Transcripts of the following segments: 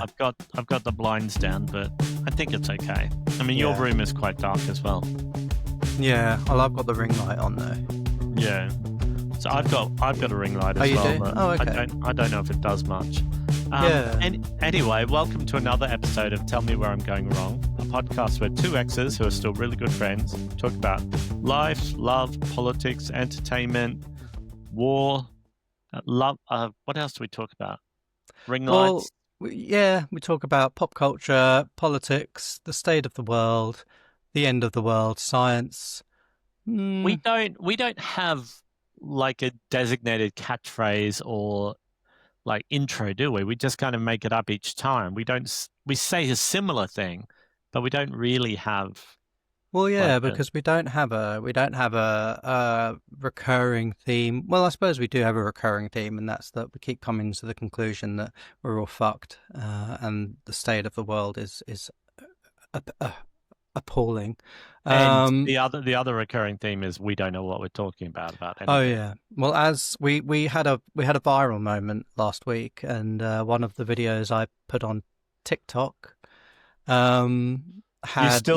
Yeah. I've got the blinds down, but I think it's okay. I mean, your room is quite dark as well. Yeah. Well, I've got the ring light on though. Yeah. So I've got a ring light as well. Do? Oh, okay. I don't know if it does much. Anyway, welcome to another episode of Tell Me Where I'm Going Wrong, a podcast where two exes who are still really good friends talk about life, love, politics, entertainment, war, love. What else do we talk about? Ring lights. We talk about pop culture, politics, the state of the world, the end of the world, science. We don't have like a designated catchphrase or like intro, do we? We just kind of make it up each time. We say a similar thing, but we don't really have. Well, yeah, because we don't have a recurring theme. Well, I suppose we do have a recurring theme, and that's that we keep coming to the conclusion that we're all fucked, and the state of the world is appalling. And the other recurring theme is we don't know what we're talking about anything. Oh yeah. Well, as we had a viral moment last week, and one of the videos I put on TikTok had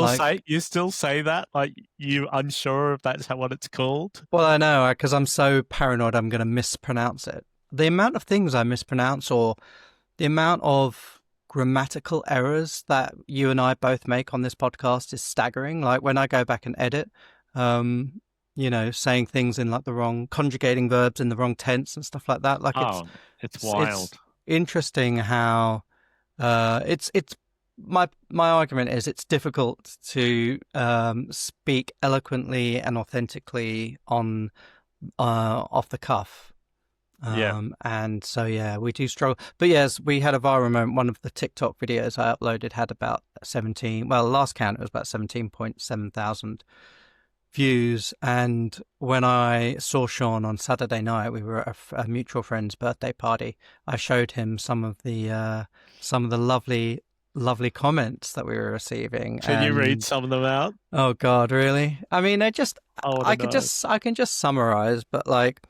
you still say that, like you unsure if that's what it's called. Well, I know, because I'm so paranoid I'm going to mispronounce it. The amount of things I mispronounce, or the amount of grammatical errors that you and I both make on this podcast is staggering. Like when I go back and edit, saying things in like the wrong, conjugating verbs in the wrong tense and stuff like that. Like it's wild. It's interesting how it's my argument is it's difficult to speak eloquently and authentically on off the cuff. And so, we do struggle. But yes, we had a viral moment. One of the TikTok videos I uploaded had about last count, it was about 17.7 thousand views. And when I saw Sean on Saturday night, we were at a mutual friend's birthday party. I showed him some of the lovely comments that we were receiving. Can you read some of them out? Oh God, really? I mean, I can just summarize, but like,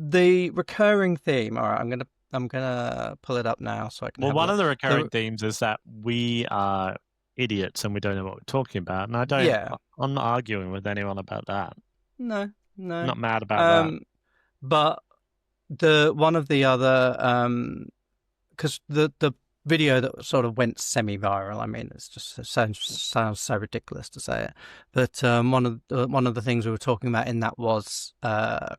the recurring theme. All right, I'm gonna pull it up now so I can. Well, one of the recurring themes is that we are idiots and we don't know what we're talking about, and I don't. Yeah. I'm not arguing with anyone about that. No, I'm not mad about that. But one of the other because the video that sort of went semi-viral. I mean, it sounds so ridiculous to say it, but one of the things we were talking about in that was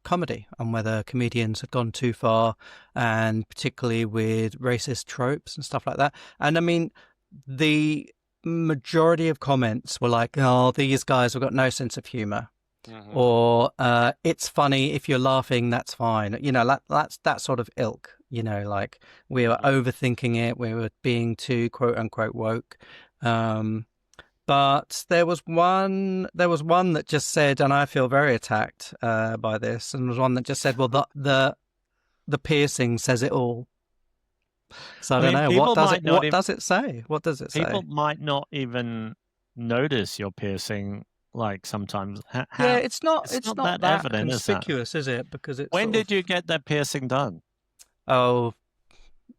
comedy and whether comedians had gone too far, and particularly with racist tropes and stuff like that. And I mean, the majority of comments were like, "Oh, these guys have got no sense of humor." Mm-hmm. Or it's funny if you're laughing, that's fine. That's that sort of ilk. Like we were overthinking it. We were being too quote unquote woke. But there was one that just said, and I feel very attacked by this, and there was one that just said, "Well, the piercing says it all." So I don't know. What does it say? What does it say? People might not even notice your piercing. Like sometimes, it's not that evident, conspicuous, is it? Because it's. When did you get that piercing done? Oh,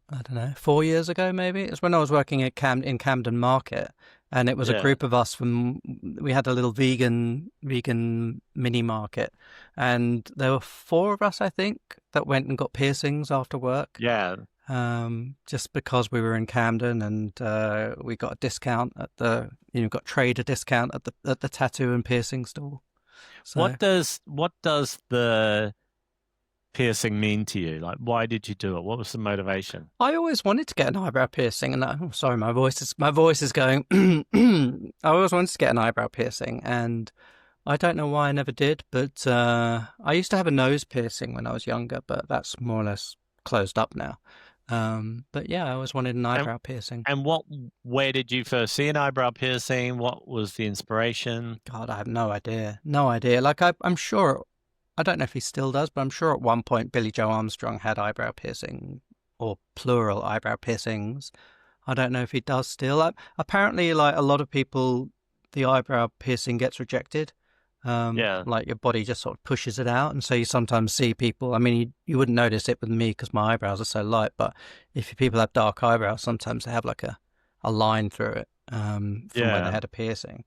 I don't know, 4 years ago maybe. It's when I was working in Camden Market, and it was a group of us we had a little vegan mini market, and there were 4 of us, I think, that went and got piercings after work. Yeah. Just because we were in Camden, and we got a discount at got trader discount at the tattoo and piercing store. So, what does the piercing mean to you? Like, why did you do it? What was the motivation? I always wanted to get an eyebrow piercing, and sorry, my voice is going. I always wanted to get an eyebrow piercing, and I don't know why I never did. But I used to have a nose piercing when I was younger, but that's more or less closed up now. But yeah, I always wanted an eyebrow piercing. And where did you first see an eyebrow piercing? What was the inspiration? God, I have no idea. Like I'm sure, I don't know if he still does, but I'm sure at one point Billy Joe Armstrong had eyebrow piercing, or plural eyebrow piercings. I don't know if he does still. Apparently, like a lot of people, the eyebrow piercing gets rejected. Yeah. Like your body just sort of pushes it out, and so you sometimes see people. I mean, you wouldn't notice it with me because my eyebrows are so light, but if people have dark eyebrows, sometimes they have like a line through it from where they Yeah. had a piercing.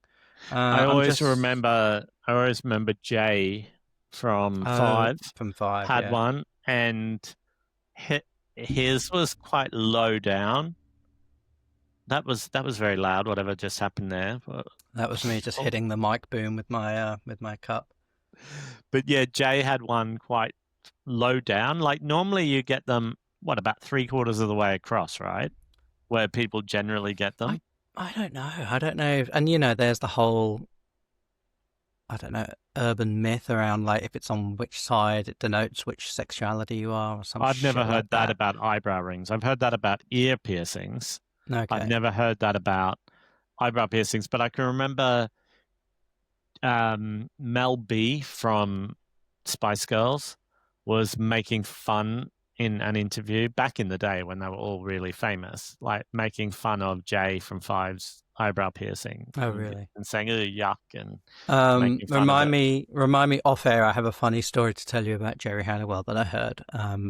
I I'm always just remember I always remember Jay from Five from Five, had yeah. one, and his was quite low down. That was very loud, whatever just happened there. That was me just hitting the mic boom with my cup. But yeah, Jay had one quite low down. Like normally you get them, what, about 3/4 of the way across, right? Where people generally get I them. I don't know. I don't know. And you know, there's the whole I don't know urban myth around like if it's on which side it denotes which sexuality you are or some I've never shit like heard that that. about eyebrow rings. I've heard that about ear piercings. I've Okay. never heard that about eyebrow piercings, but I can remember Mel B from Spice Girls was making fun in an interview back in the day when they were all really famous, like making fun of Jay from Five's eyebrow piercing Oh, really? and saying, "Oh, yuck," and making fun of Remind it. me off air. I have a funny story to tell you about Jerry Halliwell that I heard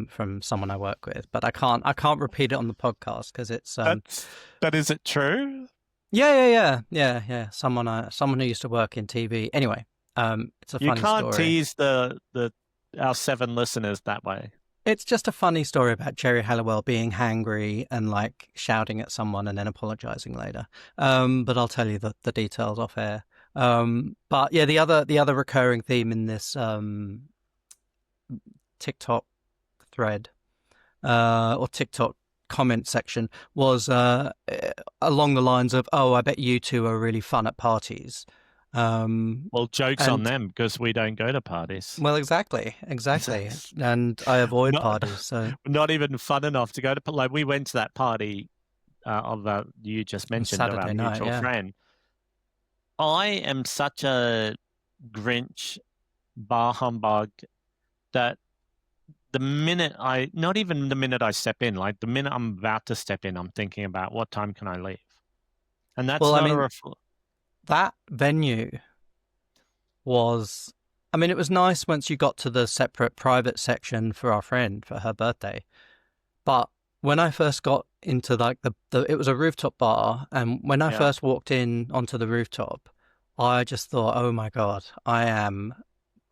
from someone I work with, but I can't repeat it on the podcast because it's But is it true? yeah. Someone who used to work in TV. Anyway, it's a You funny can't story. tease our 7 listeners that way. It's just a funny story about Jerry Halliwell being hangry and like shouting at someone and then apologizing later. But I'll tell you the details off air. But yeah, the other recurring theme in this TikTok thread or TikTok comment section was along the lines of, "Oh, I bet you two are really fun at parties." Well, joke's on And them because we don't go to parties. well, exactly, and I avoid Not, parties. So not even fun enough to go to. Like we went to that party of you just on mentioned of our Saturday night, mutual yeah. friend. I am such a Grinch bar humbug that not even the minute I step in, like the minute I'm about to step in, I'm thinking about what time can I leave, and that's Well, I not a mean, that venue was, I mean, it was nice once you got to the separate private section for our friend for her birthday. But when I first got into like it was a rooftop bar, and when I Yeah. first walked in onto the rooftop, I just thought, oh my God, I am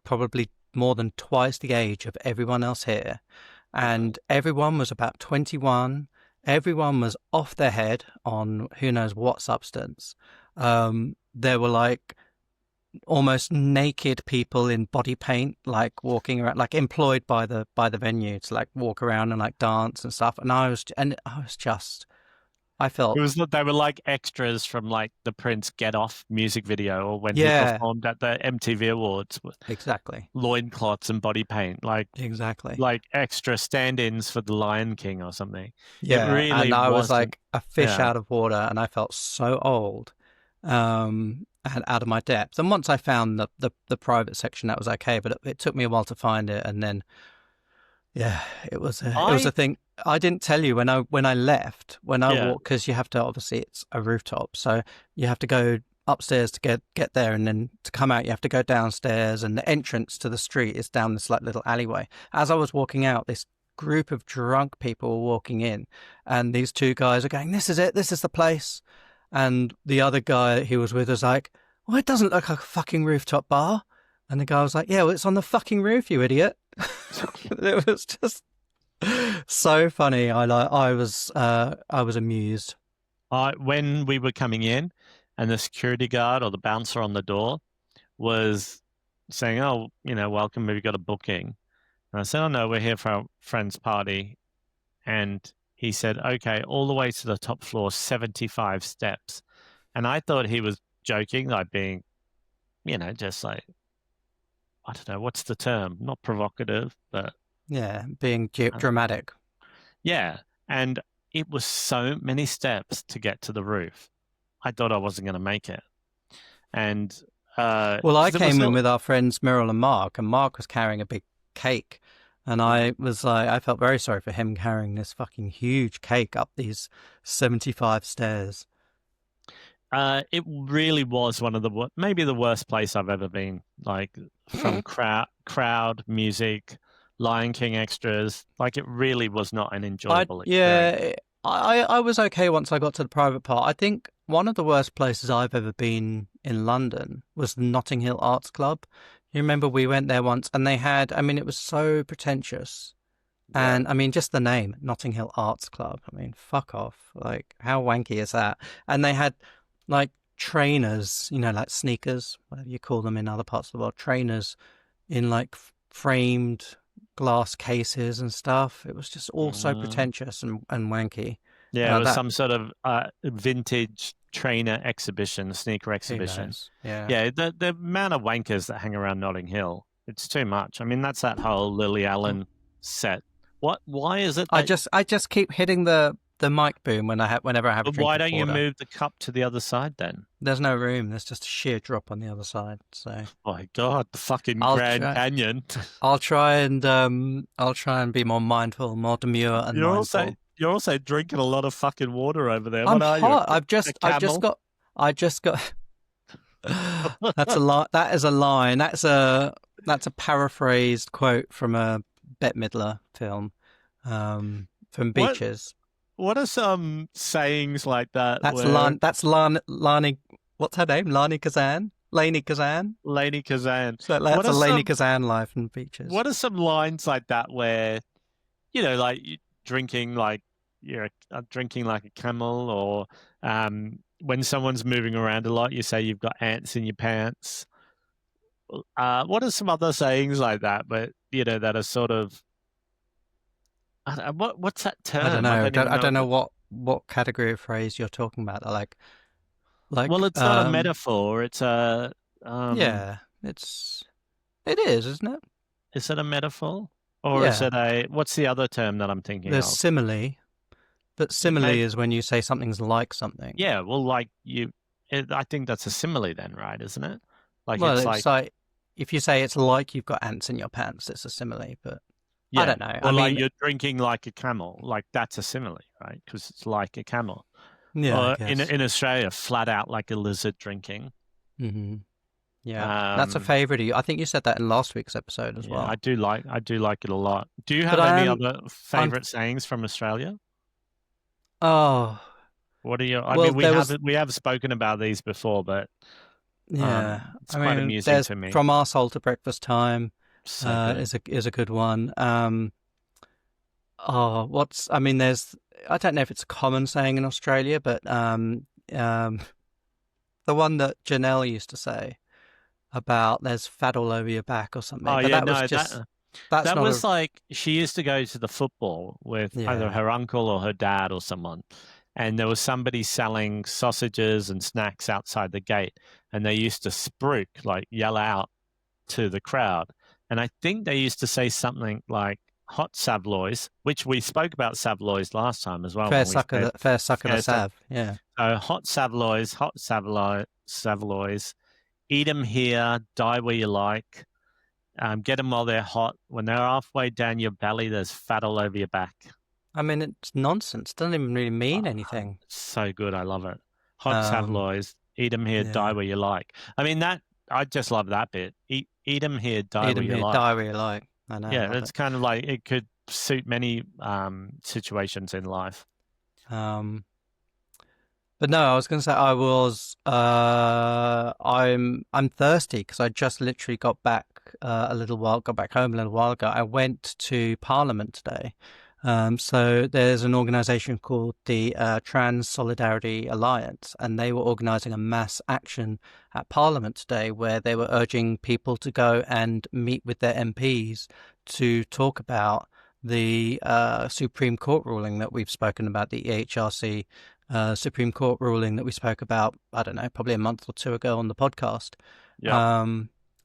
probably more than twice the age of everyone else here. And everyone was about 21. Everyone was off their head on who knows what substance. There were like almost naked people in body paint, like walking around, like employed by the venue to like walk around and like dance and stuff. And I was just, I It felt, was they were like extras from like the Prince Get Off music video or when he yeah, performed at the MTV Awards with exactly, loincloths and body paint, exactly. like extra stand-ins for the Lion King or something. It Yeah, really and I was wasn't. like a fish Yeah. out of water, and I felt so old, and out of my depth. And once I found the private section, that was okay, but it took me a while to find it, and then yeah, it was a I thing. I didn't tell you when I left when I yeah. walked because you have to obviously it's a rooftop, so you have to go upstairs to get there, and then to come out you have to go downstairs, and the entrance to the street is down this like little alleyway. As I was walking out, this group of drunk people were walking in, and these two guys are going, "This is it, this is the place," and the other guy he was with was like, "Well, it doesn't look like a fucking rooftop bar," and the guy was like, "Yeah, well, it's on the fucking roof, you idiot." It was just so funny. I was amused. When we were coming in, and the security guard or the bouncer on the door was saying, "Oh, welcome. We've got a booking." And I said, "Oh no, we're here for our friend's party." And he said, "Okay, all the way to the top floor, 75 steps." And I thought he was joking, like being, just like, I don't know, what's the term? Not provocative, but Yeah, being uh, dramatic. yeah. And it was so many steps to get to the roof. I thought I wasn't going to make it. And Well, I because it was came in with our friends Meryl and Mark was carrying a big cake. And I was like, I felt very sorry for him carrying this fucking huge cake up these 75 stairs. It really was one of maybe the worst place I've ever been. Like from crowd, music, Lion King extras. Like it really was not an enjoyable experience. Yeah, I was okay once I got to the private part. I think one of the worst places I've ever been in London was the Notting Hill Arts Club. You remember we went there once and they had, I mean, it was so pretentious. Yeah. And I mean, just the name, Notting Hill Arts Club. I mean, fuck off. Like, how wanky is that? And they had like trainers, like sneakers, whatever you call them in other parts of the world, trainers in like framed glass cases and stuff. It was just all so pretentious and wanky. Yeah, it was some sort of vintage trainer exhibition, sneaker Who exhibition. knows? Yeah. Yeah, the amount of wankers that hang around Notting Hill, it's too much. I mean, that's that whole Lily Allen set. Why is it that I just keep hitting the mic boom whenever I have a but drink why of don't you water. move the cup to the other side then? There's no room. There's just a sheer drop on the other side. So Oh my God, the fucking Grand Canyon. I'll try and be more mindful, more demure and mindful. You're also drinking a lot of fucking water over there. I'm What are hot. you? I just got That's a lie. That is a line. That's a paraphrased quote from a Bette Midler film, from Beaches. What are some sayings like that? That's Lani. What's her name? Lani Kazan. Lainey Kazan. Lainey Kazan. So that's a Lainey Kazan line from Beaches. What are some lines like that where, like you're drinking like you're drinking like a camel, or when someone's moving around a lot, you say you've got ants in your pants. What are some other sayings like that? But that are sort of what's that term? I don't know. I don't know what category of phrase you're talking about. Like. Well, it's not a metaphor. It's a yeah. It is, isn't it? Is it a metaphor, or is it what's the other term that I'm thinking of? There's simile, but simile is when you say something's like something. Yeah, well, like I think that's a simile then, right? Isn't it? It's like if you say it's like you've got ants in your pants, it's a simile. But I don't know. Well, like you're drinking like a camel, like that's a simile, right? Because it's like a camel. Yeah. Or in Australia, flat out like a lizard drinking. Mm-hmm. Yeah, that's a favourite of you. I think you said that in last week's episode as well. I do like it a lot. Do you have any other favourite sayings from Australia? Oh, what are your? We have spoken about these before, but it's quite amusing to me. From arsehole to breakfast time is a good one. There's I don't know if it's a common saying in Australia, but the one that Janelle used to say about "there's fat all over your back" or something. Oh, but yeah, that was like she used to go to the football with either her uncle or her dad or someone, and there was somebody selling sausages and snacks outside the gate, and they used to spruik, like yell out to the crowd, and I think they used to say something like hot savloys, which we spoke about savloys last time as well. Fair sucker the sav, yeah. So hot savloys, eat them here, die where you like, get them while they're hot. When they're halfway down your belly, there's fat all over your back. I mean, it's nonsense. It doesn't even really mean anything. It's so good. I love it. Hot savloys, eat them here, die where you like. I mean, I just love that bit. Eat them here, die where you like. Die where you like. I know. Yeah, it's kind of like it could suit many situations in life. But no, I was going to say I'm thirsty because I just literally got back home a little while ago. I went to Parliament today. So there's an organisation called the Trans Solidarity Alliance, and they were organising a mass action at Parliament today where they were urging people to go and meet with their MPs to talk about the Supreme Court ruling that we've spoken about, the EHRC Supreme Court ruling that we spoke about, I don't know, probably a month or two ago on the podcast. Yeah.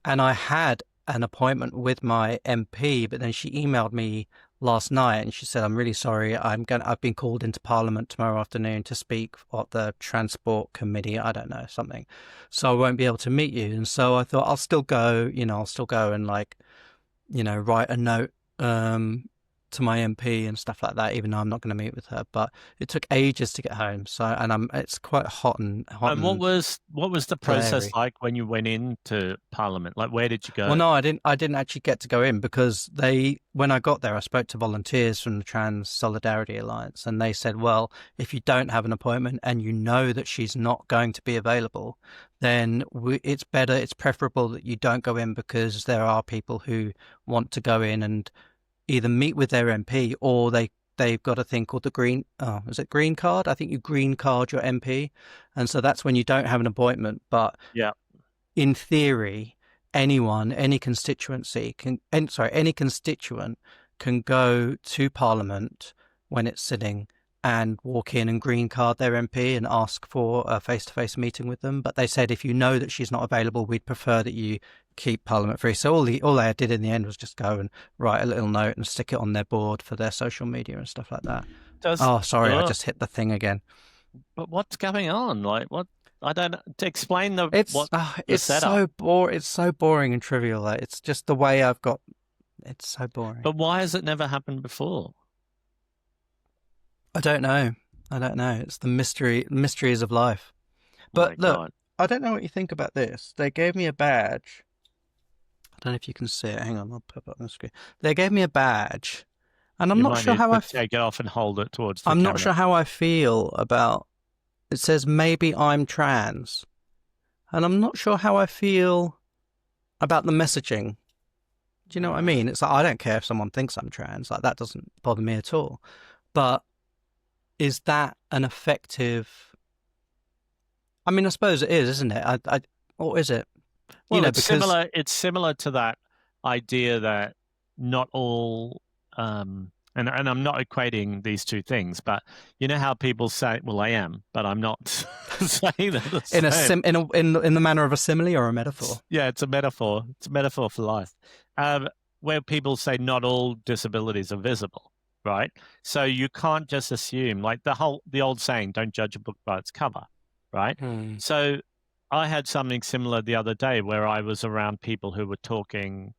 And I had an appointment with my MP, but then she emailed me last night and she said, "I'm really sorry. I've been called into Parliament tomorrow afternoon to speak at the Transport Committee. I don't know, something. So I won't be able to meet you." And so I thought I'll still go and write a note to to my MP and stuff like that, even though I'm not going to meet with her. But it took ages to get home. So, and it's quite hot and And what was the process glary. like when you went into Parliament? Like, where did you go? Well, no, I didn't actually get to go in because when I got there, I spoke to volunteers from the Trans Solidarity Alliance, and they said, well, if you don't have an appointment and you know that she's not going to be available, then it's preferable that you don't go in, because there are people who want to go in and either meet with their MP, or they've got a thing called is it green card? I think you green card your MP. And so that's when you don't have an appointment. But yeah, in theory, any constituent can go to Parliament when it's sitting and walk in and green card their MP and ask for a face-to-face meeting with them. But they said, if you know that she's not available, we'd prefer that you keep Parliament free. So all they did in the end was just go and write a little note and stick it on their board for their social media and stuff like that. Sorry, I just hit the thing again. But what's going on? Like, what? I don't know. To explain it's setup. It's so boring and trivial. Like, it's just the way it's so boring. But why has it never happened before? I don't know. It's the mysteries of life. But look, I don't know what you think about this. They gave me a badge. I don't know if you can see it. Hang on, I'll put it up on the screen. They gave me a badge, and I'm not sure how I take it off and hold it towards the I'm camera. not sure how I feel about. It says maybe I'm trans, and I'm not sure how I feel about the messaging. Do you know what I mean? It's like, I don't care if someone thinks I'm trans. Like, that doesn't bother me at all. But is that an effective? I mean, I suppose it is, isn't it? Or is it? Well, it's similar. It's similar to that idea that not all, and I'm not equating these two things, but you know how people say, "Well, I am," but I'm not saying that in the manner of a simile or a metaphor. Yeah, it's a metaphor. It's a metaphor for life, where people say not all disabilities are visible, right? So you can't just assume, like the old saying, "Don't judge a book by its cover," right? So I had something similar the other day where I was around people who were talking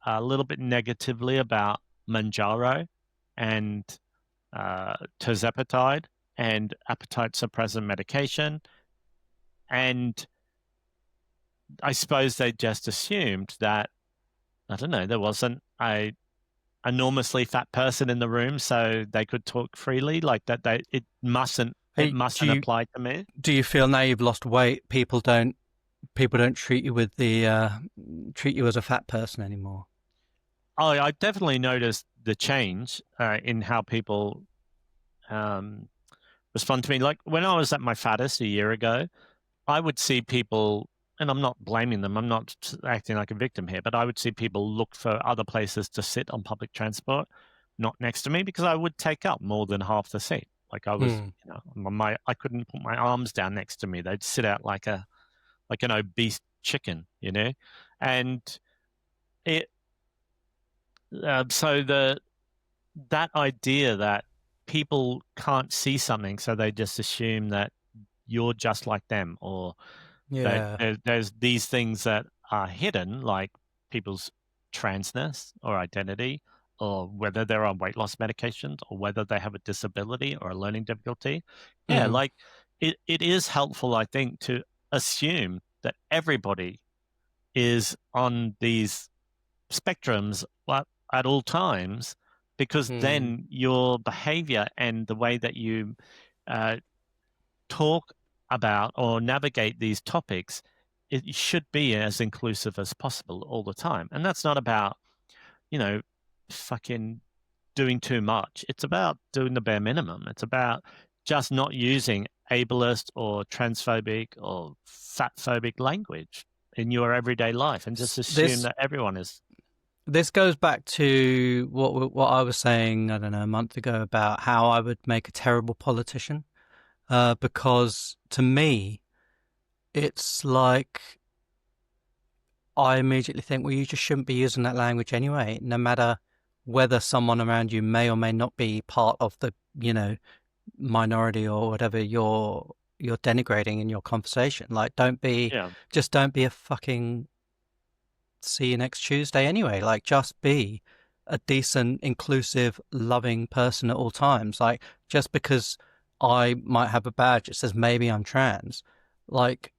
a little bit negatively about Manjaro and tirzepatide and appetite suppressant medication. And I suppose they just assumed that, I don't know, there wasn't a enormously fat person in the room, so they could talk freely, like that. It mustn't apply to me. Do you feel now you've lost weight, people don't treat you treat you as a fat person anymore? Oh, I definitely noticed the change in how people respond to me. Like, when I was at my fattest a year ago, I would see people, and I'm not blaming them, I'm not acting like a victim here, but I would see people look for other places to sit on public transport, not next to me, because I would take up more than half the seat. Like, I was, I couldn't put my arms down next to me. They'd sit out like an obese chicken, and so that idea that people can't see something, so they just assume that you're just like them, or that there's these things that are hidden, like people's transness or identity, or whether they're on weight loss medications, or whether they have a disability or a learning difficulty. Like it is helpful, I think, to assume that everybody is on these spectrums at all times, because then your behavior and the way that you talk about or navigate these topics, it should be as inclusive as possible all the time. And that's not about, fucking doing too much. It's about doing the bare minimum. It's about just not using ableist or transphobic or fatphobic language in your everyday life, and just assume that everyone is. This goes back to what I was saying, I don't know, a month ago, about how I would make a terrible politician, because to me, it's like, I immediately think, well, you just shouldn't be using that language anyway, no matter whether someone around you may or may not be part of the, minority or whatever you're denigrating in your conversation. Like, don't be a fucking see you next Tuesday anyway. Like, just be a decent, inclusive, loving person at all times. Like, just because I might have a badge that says maybe I'm trans, like,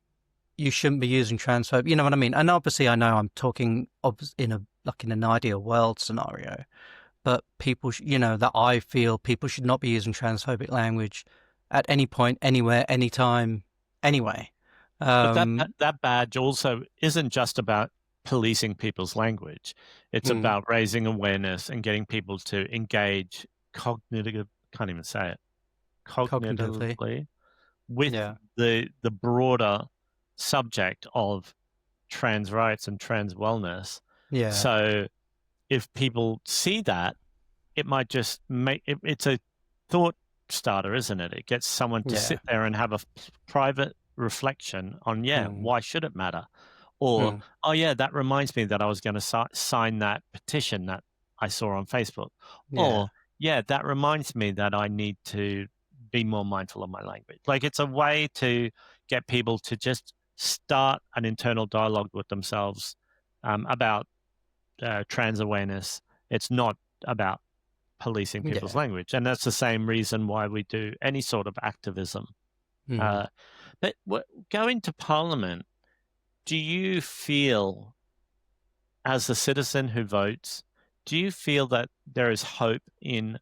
you shouldn't be using transphobe. You know what I mean? And obviously, I know I'm talking in an ideal world scenario, but people, that I feel people should not be using transphobic language at any point, anywhere, anytime, anyway. But that badge also isn't just about policing people's language. It's about raising awareness and getting people to engage can't even say it, cognitively with Yeah. the broader subject of trans rights and trans wellness. Yeah. So if people see that, it might just make it's a thought starter, isn't it? It gets someone to sit there and have a private reflection on, why should it matter? Or, oh yeah, that reminds me that I was going to sign that petition that I saw on Facebook. Or, yeah, that reminds me that I need to be more mindful of my language. Like, it's a way to get people to just start an internal dialogue with themselves about trans awareness. It's not about policing people's language. And that's the same reason why we do any sort of activism. But going to Parliament, do you feel, as a citizen who votes, do you feel that there is hope in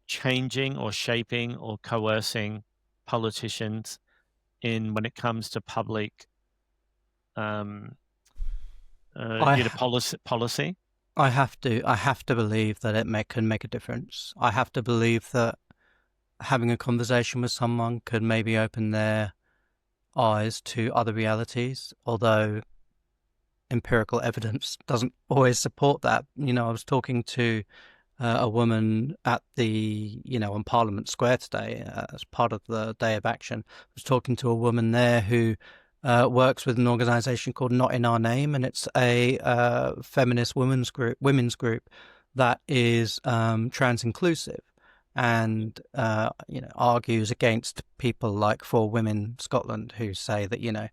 changing or shaping or coercing politicians when it comes to public policy? I have to believe that it can make a difference. I have to believe that having a conversation with someone could maybe open their eyes to other realities, although empirical evidence doesn't always support that. I was talking to a woman at on Parliament Square today as part of the Day of Action. I was talking to a woman there who works with an organisation called Not in Our Name, and it's a feminist women's group that is trans inclusive, and argues against people like For Women Scotland, who say that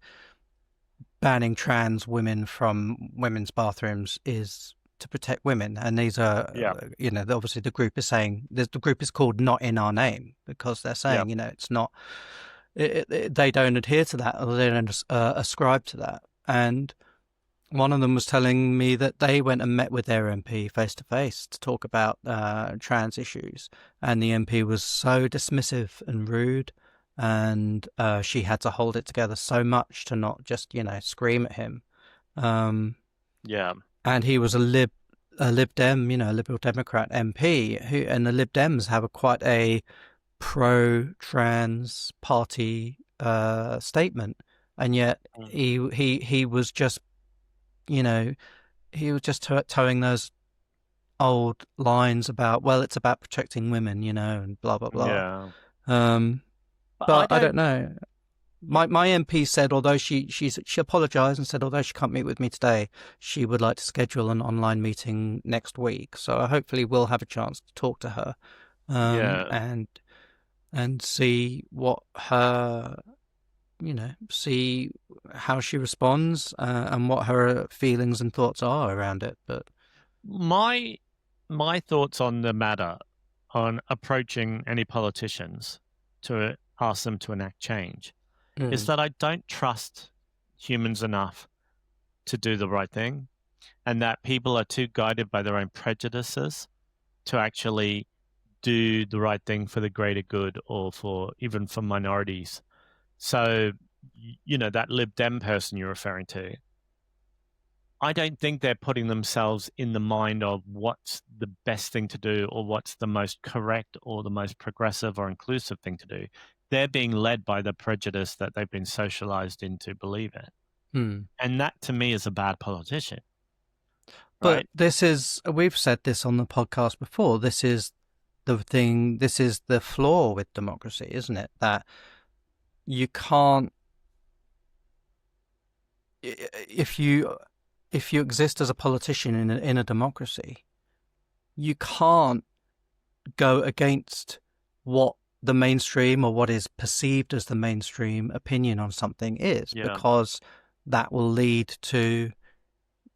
banning trans women from women's bathrooms is to protect women. And these are obviously the group is saying the group is called Not in Our Name because they're saying it's not. They don't adhere to that, or they don't ascribe to that. And one of them was telling me that they went and met with their MP face to face to talk about trans issues, and the MP was so dismissive and rude, and she had to hold it together so much to not just scream at him. And he was a Lib Dem, a Liberal Democrat MP, and the Lib Dems have quite a pro-trans party statement, and yet he was just towing those old lines about, well, it's about protecting women, and blah blah blah. But I don't know. My MP said, although she apologized and said although she can't meet with me today, she would like to schedule an online meeting next week, so hopefully we'll have a chance to talk to her and see what her, see how she responds and what her feelings and thoughts are around it. But my thoughts on the matter, on approaching any politicians to ask them to enact change, is that I don't trust humans enough to do the right thing, and that people are too guided by their own prejudices to actually do the right thing for the greater good, or even for minorities. So, that Lib Dem person you're referring to, I don't think they're putting themselves in the mind of what's the best thing to do, or what's the most correct or the most progressive or inclusive thing to do. They're being led by the prejudice that they've been socialized into believing. And that, to me, is a bad politician. Right? But we've said this on the podcast before, this is the flaw with democracy, isn't it? That you can't, if you exist as a politician in a democracy, you can't go against what the mainstream, or what is perceived as the mainstream opinion on something is, because that will lead to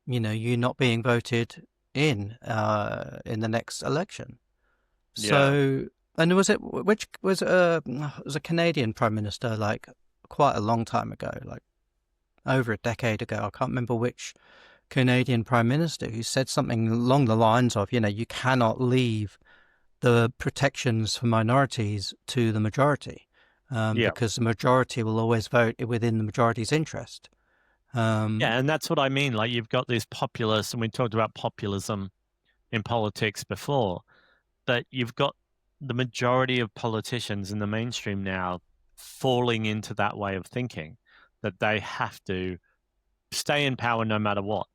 you not being voted in the next election. Yeah. So, and was it which was it was a Canadian Prime Minister like quite a long time ago, like over a decade ago. I can't remember which Canadian Prime Minister who said something along the lines of, you cannot leave the protections for minorities to the majority, Yeah. because the majority will always vote within the majority's interest. Yeah, and that's what I mean. Like you've got these populists, and we talked about populism in politics before, but you've got the majority of politicians in the mainstream now falling into that way of thinking that they have to stay in power no matter what.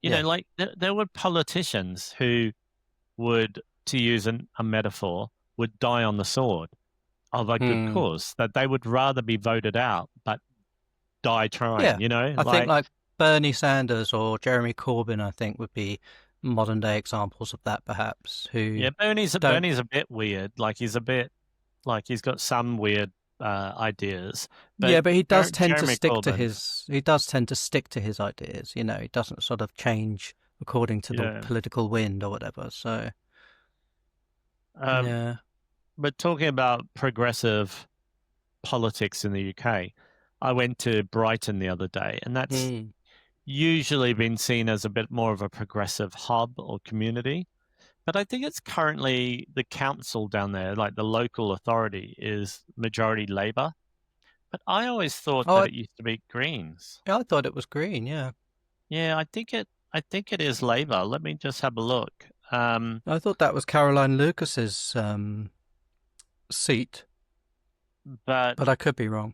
Yeah. Like there were politicians who would, to use a metaphor, would die on the sword of a good cause, that they would rather be voted out but die trying, Yeah. I think like like Bernie Sanders or Jeremy Corbyn, I think would be modern day examples of that, perhaps, who yeah, Bernie's don't. a bit weird. Like he's a bit like he's got some weird ideas, but Yeah, but he does tend to Jeremy stick to Corbyn, his ideas. He doesn't sort of change according to the yeah. political wind or whatever. So Um, yeah. but talking about progressive politics in the UK, I went to Brighton the other day, and that's usually been seen as a bit more of a progressive hub or community. But I think it's currently the council down there, like the local authority, is majority Labour. But I always thought Oh, that it used to be Greens. I thought it was green. Yeah, Yeah, I think it is Labour. Let me just have a look. I thought that was Caroline Lucas's seat, But but I could be wrong.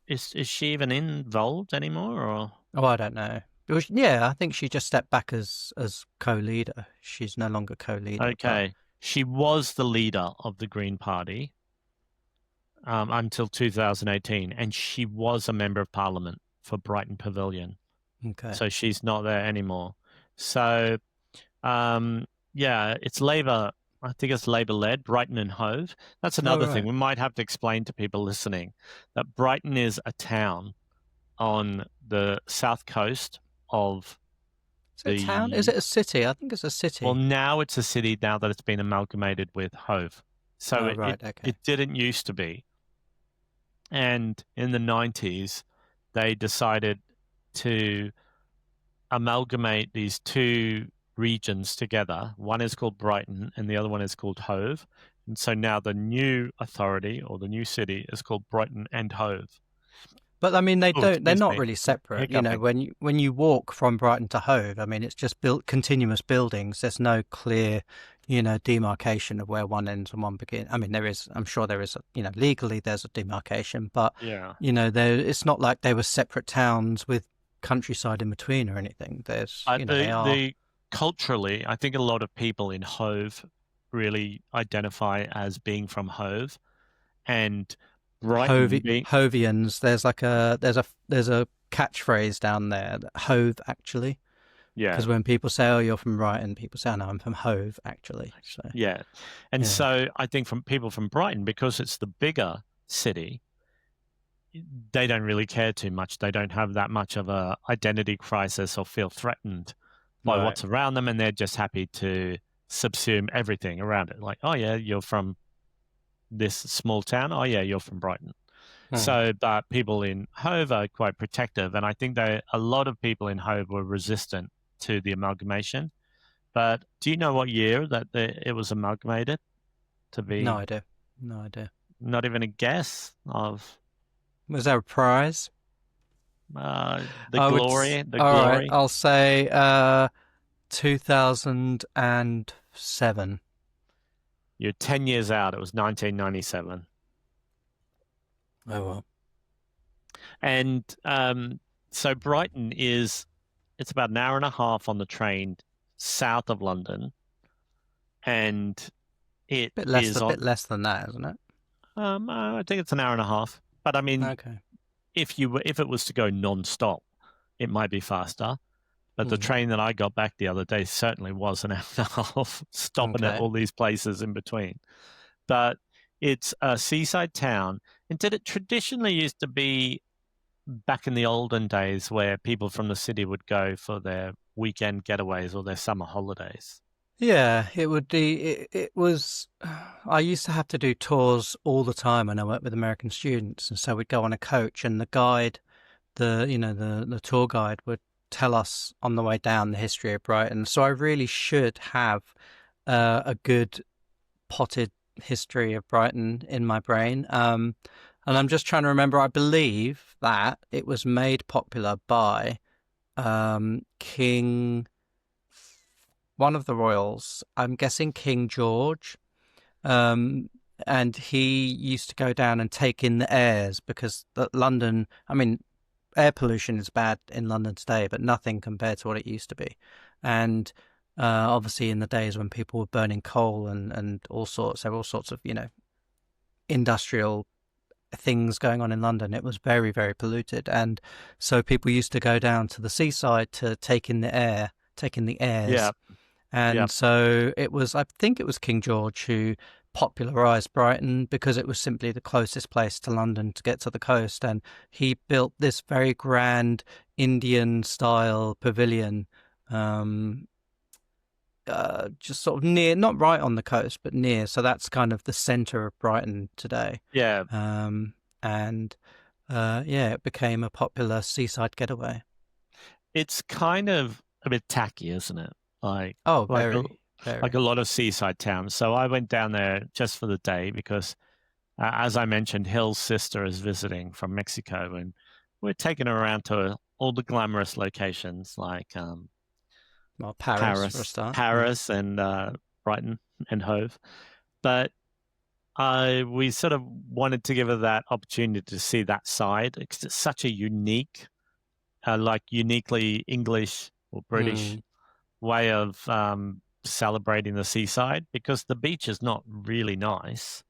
is she even involved anymore? Or Oh, I don't know. Yeah, I think she just stepped back as co-leader. She's no longer co-leader. okay, she was the leader of the Green Party until 2018, and she was a member of Parliament for Brighton Pavilion. Okay. So she's not there anymore. So, yeah, it's Labour. I think it's Labour-led, Brighton and Hove. That's another thing. Right. We might have to explain to people listening that Brighton is a town on the south coast of Is it a town? Is it a city? I think it's a city. Well, now it's a city now that it's been amalgamated with Hove. So it didn't used to be. And in the 90s, they decided to amalgamate these two regions together. One is called Brighton and the other one is called Hove. And so now the new authority or the new city is called Brighton and Hove. But I mean, they're not really separate. When you walk from Brighton to Hove, I mean, it's just built continuous buildings. There's no clear, demarcation of where one ends and one begins. I mean, I'm sure there is, legally there's a demarcation, but, yeah, it's not like they were separate towns with countryside in between or anything. There's, they are. Culturally, I think a lot of people in Hove really identify as being from Hove, and Brighton Hovians. There's a catchphrase down there, Hove actually. Yeah. Because when people say, "Oh, you're from Brighton," people say, "Oh, no, I'm from Hove actually." So yeah, and so I think from people from Brighton, because it's the bigger city, they don't really care too much. They don't have that much of a identity crisis or feel threatened by what's around them, and they're just happy to subsume everything around it. Like, oh yeah, you're from this small town. Oh yeah, you're from Brighton. So, but people in Hove are quite protective, and I think a lot of people in Hove were resistant to the amalgamation. But do you know what year that it was amalgamated to be? No idea. No idea. Not even a guess of. Was there a prize? The glory. All right, I'll say 2007. You're 10 years out. It was 1997. Oh, well. And so Brighton it's about an hour and a half on the train south of London. And it bit less than that, isn't it? I think it's an hour and a half. But I mean, okay. If it was to go non-stop, it might be faster. But the train that I got back the other day certainly was an hour and a half, stopping at all these places in between. But it's a seaside town. And did it traditionally used to be back in the olden days where people from the city would go for their weekend getaways or their summer holidays. Yeah, it would be. It was. I used to have to do tours all the time when I worked with American students, and so we'd go on a coach, and the guide, the tour guide would tell us on the way down the history of Brighton. So I really should have a good potted history of Brighton in my brain. And I'm just trying to remember. I believe that it was made popular by King, one of the royals. I'm guessing King George. Um, and he used to go down and take in the airs because London, I mean, air pollution is bad in London today, but nothing compared to what it used to be. And obviously, in the days when people were burning coal and all sorts, there were all sorts of, industrial things going on in London. It was very, very polluted. And so people used to go down to the seaside to take in the air, take in the airs. Yeah. And so it was, I think it was King George who popularized Brighton because it was simply the closest place to London to get to the coast. And he built this very grand Indian style pavilion, just sort of near, not right on the coast, but near. So that's kind of the center of Brighton today. Yeah. It became a popular seaside getaway. It's kind of a bit tacky, isn't it? Like, very. Like a lot of seaside towns. So I went down there just for the day because, as I mentioned, Hill's sister is visiting from Mexico, and we're taking her around to all the glamorous locations like Paris for a start. Paris and Brighton and Hove. But we sort of wanted to give her that opportunity to see that side because it's such a unique, uniquely English or British way of celebrating the seaside because the beach is not really nice.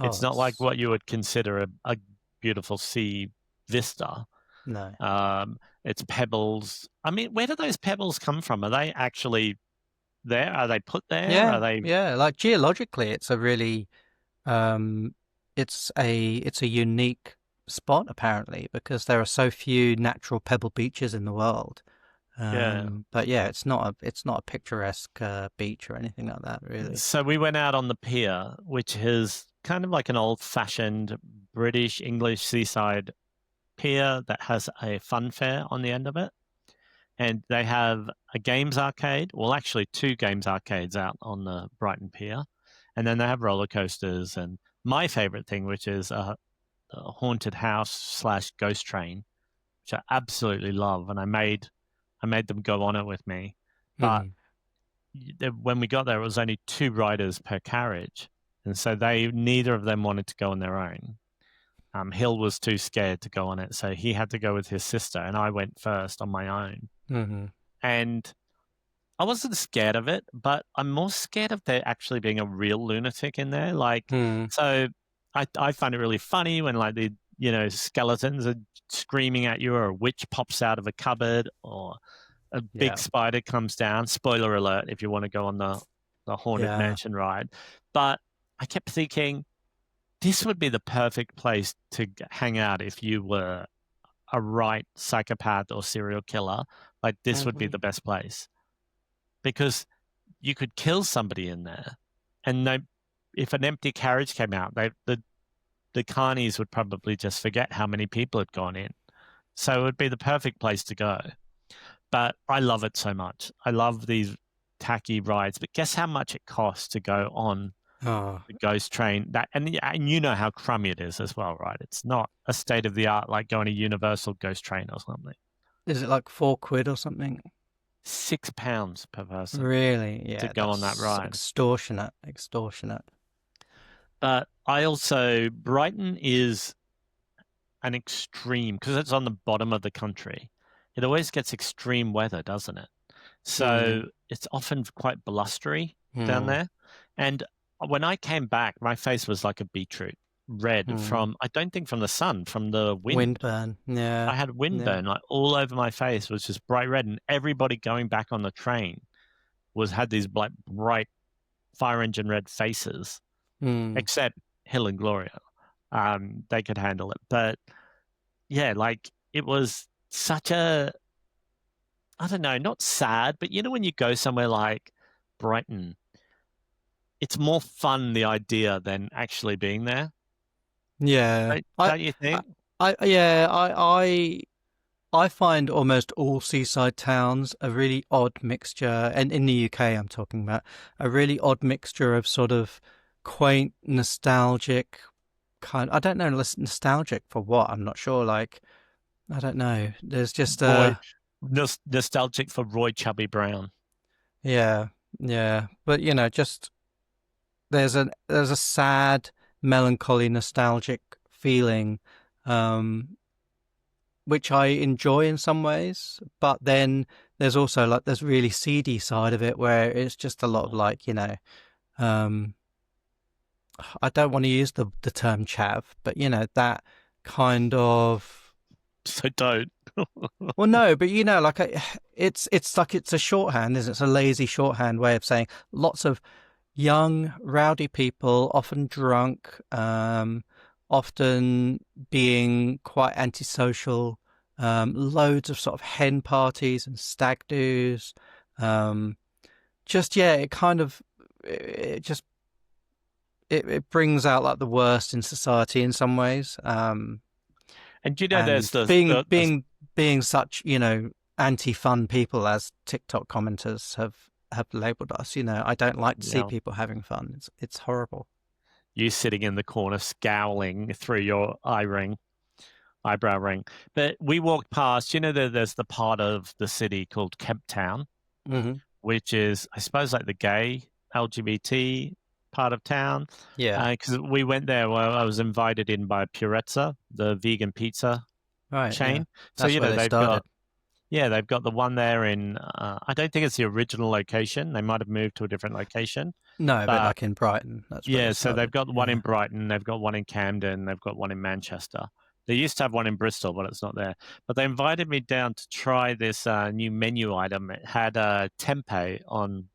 It's not like what you would consider a beautiful sea vista. No. It's pebbles. I mean, where do those pebbles come from? Are they actually there? Are they put there? Yeah. Are they... Yeah. Like geologically, it's a really, it's a unique spot apparently because there are so few natural pebble beaches in the world. But yeah, it's not a picturesque beach or anything like that, really. So we went out on the pier, which is kind of like an old-fashioned British English seaside pier that has a fun fair on the end of it. And they have a games arcade, well, actually 2 games arcades out on the Brighton pier. And then they have roller coasters and my favorite thing, which is a haunted house / ghost train, which I absolutely love. And I made them go on it with me. But when we got there, it was only 2 riders per carriage. And so neither of them wanted to go on their own. Hill was too scared to go on it, so he had to go with his sister, and I went first on my own. And I wasn't scared of it, but I'm more scared of there actually being a real lunatic in there. So I find it really funny when the skeletons are screaming at you, or a witch pops out of a cupboard, or a big spider comes down. Spoiler alert if you want to go on the Haunted Mansion ride. But I kept thinking, this would be the perfect place to hang out if you were a right psychopath or serial killer. Like, this would be the best place. Because you could kill somebody in there. And if an empty carriage came out, the carnies would probably just forget how many people had gone in. So it would be the perfect place to go. But I love it so much. I love these tacky rides. But guess how much it costs to go on the ghost train? And you know how crummy it is as well, right? It's not a state of the art like going to Universal ghost train or something. Is it like £4 or something? £6 per person. Really? Yeah. To go on that ride. Extortionate. But Brighton is an extreme, because it's on the bottom of the country. It always gets extreme weather, doesn't it? So it's often quite blustery down there. And when I came back, my face was like a beetroot red from, I don't think from the sun, from the wind. Windburn, yeah. I had windburn, like all over my face was just bright red, and everybody going back on the train had these bright fire engine red faces, except Hill and Gloria. They could handle it. But yeah, it was such a I don't know, not sad, but when you go somewhere like Brighton, it's more fun, the idea, than actually being there. Yeah, Don't you I, think? yeah, I find almost all seaside towns a really odd mixture, and in the UK, I'm talking about a really odd mixture of sort of quaint, nostalgic kind. I don't know, nostalgic for what? I'm not sure. Like, I don't know. There's just Roy, nostalgic for Roy Chubby Brown. yeah, yeah. But just there's a sad, melancholy, nostalgic feeling, um, which I enjoy in some ways. But then there's also like this really seedy side of it where it's just a lot of like um, I don't want to use the term chav, but that kind of. So don't. Well, no, but like it's like it's a shorthand, isn't it? It's a lazy shorthand way of saying lots of young, rowdy people, often drunk, often being quite antisocial, loads of sort of hen parties and stag do's. Um, just yeah, it kind of it just it brings out like the worst in society in some ways. And there's And being such anti-fun people as TikTok commenters have labeled us. I don't like to see people having fun. It's horrible. You sitting in the corner scowling through your eyebrow ring. But we walked past, there's the part of the city called Kemp Town, which is, I suppose, like the gay LGBT part of town. Yeah. Because we went there. Well, I was invited in by Purezza, the vegan pizza chain. Yeah. So, That's where they started. they've got the one there in, I don't think it's the original location. They might have moved to a different location. No, but like in Brighton, that's where they so started. they've got one in Brighton, they've got one in Camden, they've got one in Manchester. They used to have one in Bristol, but it's not there. But they invited me down to try this new menu item. It had tempeh on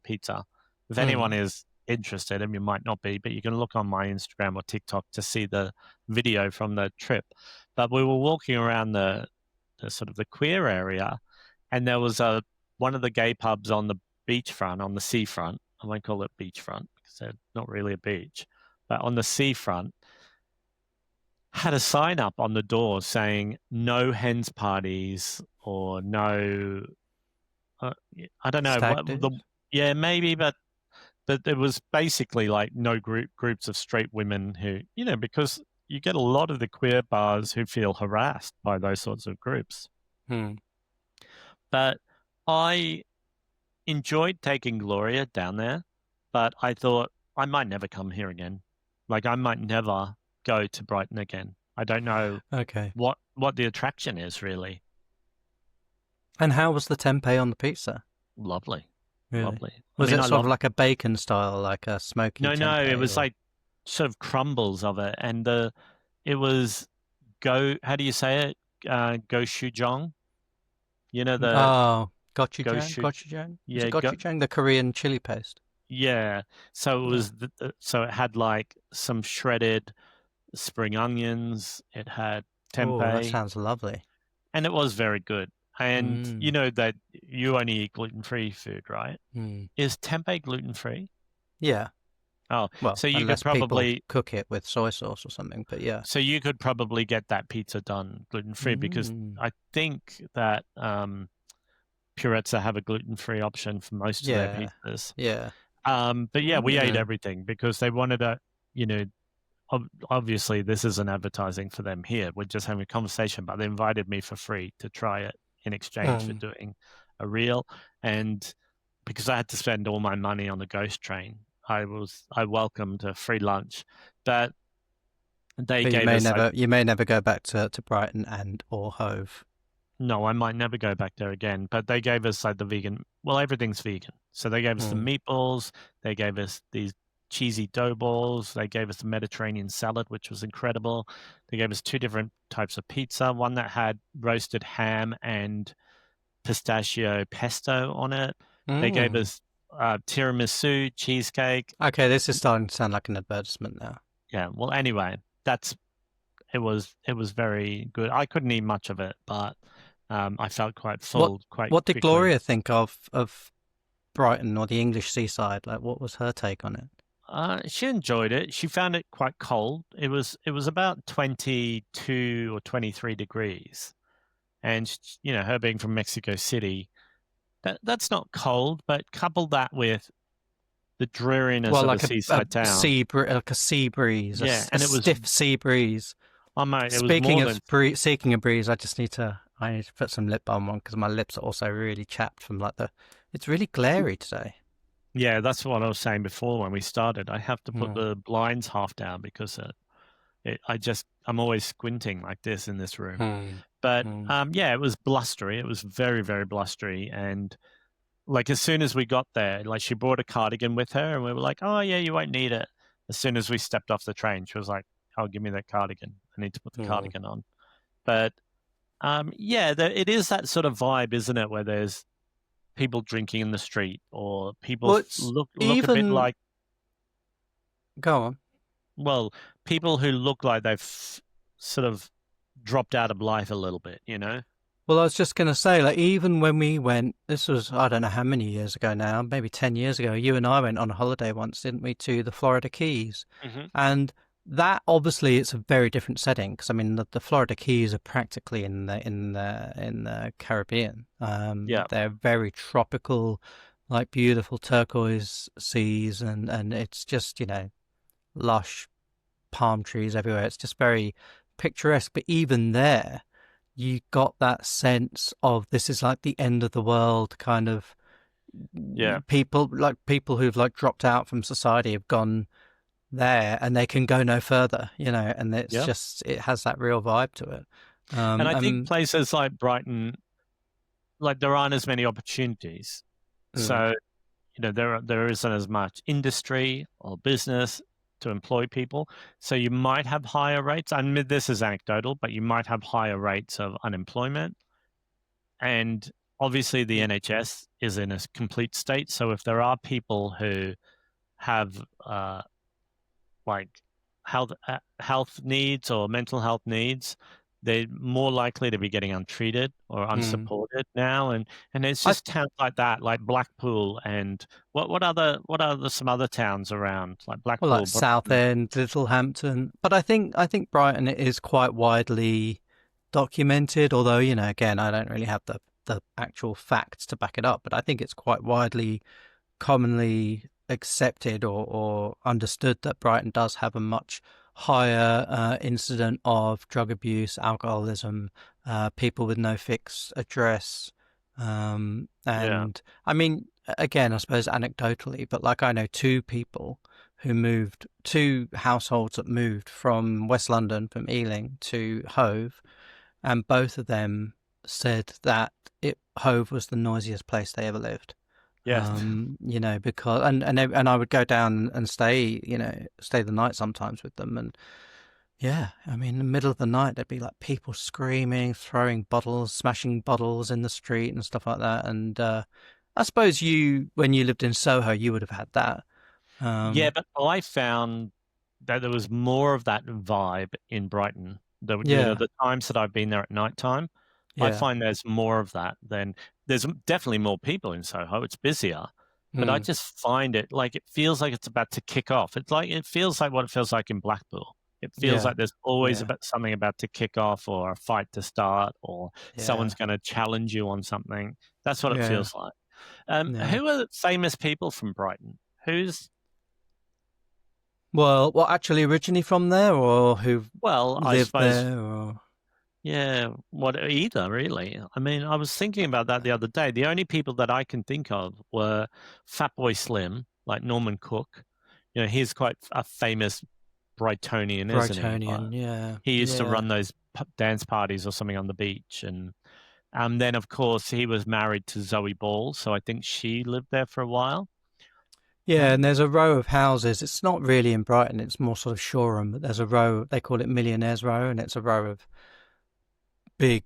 pizza. If anyone is interested, and you might not be, but you can look on my Instagram or TikTok to see the video from the trip. But we were walking around the sort of the queer area, and there was one of the gay pubs on the beachfront, on the seafront. I won't call it beachfront because they're not really a beach, but on the seafront, had a sign up on the door saying no hens parties or no, I don't know. Yeah, maybe, but it was basically like no groups of straight women who, because you get a lot of the queer bars who feel harassed by those sorts of groups. But I enjoyed taking Gloria down there, but I thought I might never come here again. Like I might never go to Brighton again. I don't know what the attraction is really. And how was the tempeh on the pizza? Lovely. Really? Lovely. Was it sort of like a bacon style, like a smoky tempeh? No, it was like sort of crumbles of it. And it was how do you say it? Gochujang? Gochujang? Yeah, gochujang, the Korean chili paste. Yeah. So it was, so it had like some shredded spring onions. It had tempeh. Oh, that sounds lovely. And it was very good. And that you only eat gluten-free food, right? Is tempeh gluten-free? Yeah. Oh, well, so you could probably cook it with soy sauce or something, but yeah. So you could probably get that pizza done gluten-free because I think that Purezza have a gluten-free option for most of their pizzas. Yeah. But yeah, we ate everything because they wanted obviously this isn't advertising for them here. We're just having a conversation, but they invited me for free to try it in exchange for doing a reel. And because I had to spend all my money on the ghost train, I welcomed a free lunch. But you may never go back to Brighton and or Hove. No, I might never go back there again. But they gave us like the vegan. Well, everything's vegan. So they gave us the meatballs. They gave us these cheesy dough balls. They gave us the Mediterranean salad, which was incredible. They gave us 2 different types of pizza. One that had roasted ham and pistachio pesto on it. They gave us tiramisu, cheesecake. Okay, this is starting to sound like an advertisement now. Yeah. Well, anyway, it was very good. I couldn't eat much of it, but I felt quite What full quite what did quickly. Gloria think of Brighton or the English seaside? Like, what was her take on it? She enjoyed it. She found it quite cold. It was about 22 or 23 degrees, and her being from Mexico City, that's not cold, but couple that with the dreariness Well, of a like a seaside town. like a sea breeze, Yeah, a and it was, stiff sea breeze. oh mate, it was Speaking more of than, seeking a breeze, I need to put some lip balm on because my lips are also really chapped from like the. It's really glary today. yeah, that's what I was saying before when we started. I have to put Mm. the blinds half down because I'm always squinting like this in this room. Mm. But Mm. yeah, it was blustery. It was very, very blustery. And like as soon as we got there, like she brought a cardigan with her, and we were like, "Oh yeah, you won't need it." As soon as we stepped off the train, she was like, "Oh, give me that cardigan. I need to put the Mm. cardigan on." But yeah, it is that sort of vibe, isn't it? Where there's people drinking in the street, or people Well, it's look a bit even like, go on. well, people who look like they've sort of dropped out of life a little bit, Well, I was just going to say, like, even when we went, this was, I don't know how many years ago now, maybe 10 years ago, you and I went on a holiday once, didn't we, to the Florida Keys? Hmm. And that obviously it's a very different setting because I mean the Florida Keys are practically in the Caribbean. Yeah, They're very tropical, like beautiful turquoise seas, and it's just lush palm trees everywhere. It's just very picturesque. But even there, you got that sense of this is like the end of the world kind of yeah, people who've like dropped out from society have gone there and they can go no further, and it's yeah. just it has that real vibe to it. And I think And places like Brighton, like there aren't as many opportunities. mm, So, there isn't as much industry or business to employ people. So you might have higher rates. I mean, this is anecdotal, but you might have higher rates of unemployment. And obviously the NHS is in a complete state. So if there are people who have like health needs or mental health needs, they're more likely to be getting untreated or mm. unsupported now, and it's I just towns like that, like Blackpool, and what other some other towns around like well, like Blackpool, Brighton. Southend, Littlehampton, but I think Brighton is quite widely documented. Although again, I don't really have the actual facts to back it up, but I think it's quite widely commonly accepted or understood that Brighton does have a much higher incident of drug abuse, alcoholism, people with no fixed address. Yeah, And I mean, again, I suppose anecdotally, but like I know two households that moved from West London, from Ealing to Hove, and both of them said that Hove was the noisiest place they ever lived. yeah, Because and I would go down and stay the night sometimes with them, and yeah, I mean, in the middle of the night there'd be like people screaming, throwing bottles, smashing bottles in the street and stuff like that. And I suppose when you lived in Soho, you would have had that. yeah. Um, But I found that there was more of that vibe in Brighton. yeah, The times that I've been there at night time, I yeah, find there's more of that than there's definitely more people in Soho. It's busier, but I mm, just find it like it feels like it's about to kick off. It feels like what it feels like in Blackpool. It feels yeah, like there's always yeah, about something about to kick off or a fight to start or yeah, someone's going to challenge you on something. That's what it yeah, feels like. yeah. Who are famous people from Brighton? Who's Well, actually originally from there, or who Well, I lived suppose, there, or yeah, what either really. I mean, I was thinking about that the other day. The only people that I can think of were Fatboy Slim, like Norman Cook. He's quite a famous Brightonian, isn't he? Brightonian, yeah, He used to yeah. run those dance parties or something on the beach, and then of course he was married to Zoe Ball, so I think she lived there for a while. Yeah, Um, and there's a row of houses. It's not really in Brighton, it's more sort of Shoreham, but there's a row, they call it Millionaires Row, and it's a row of big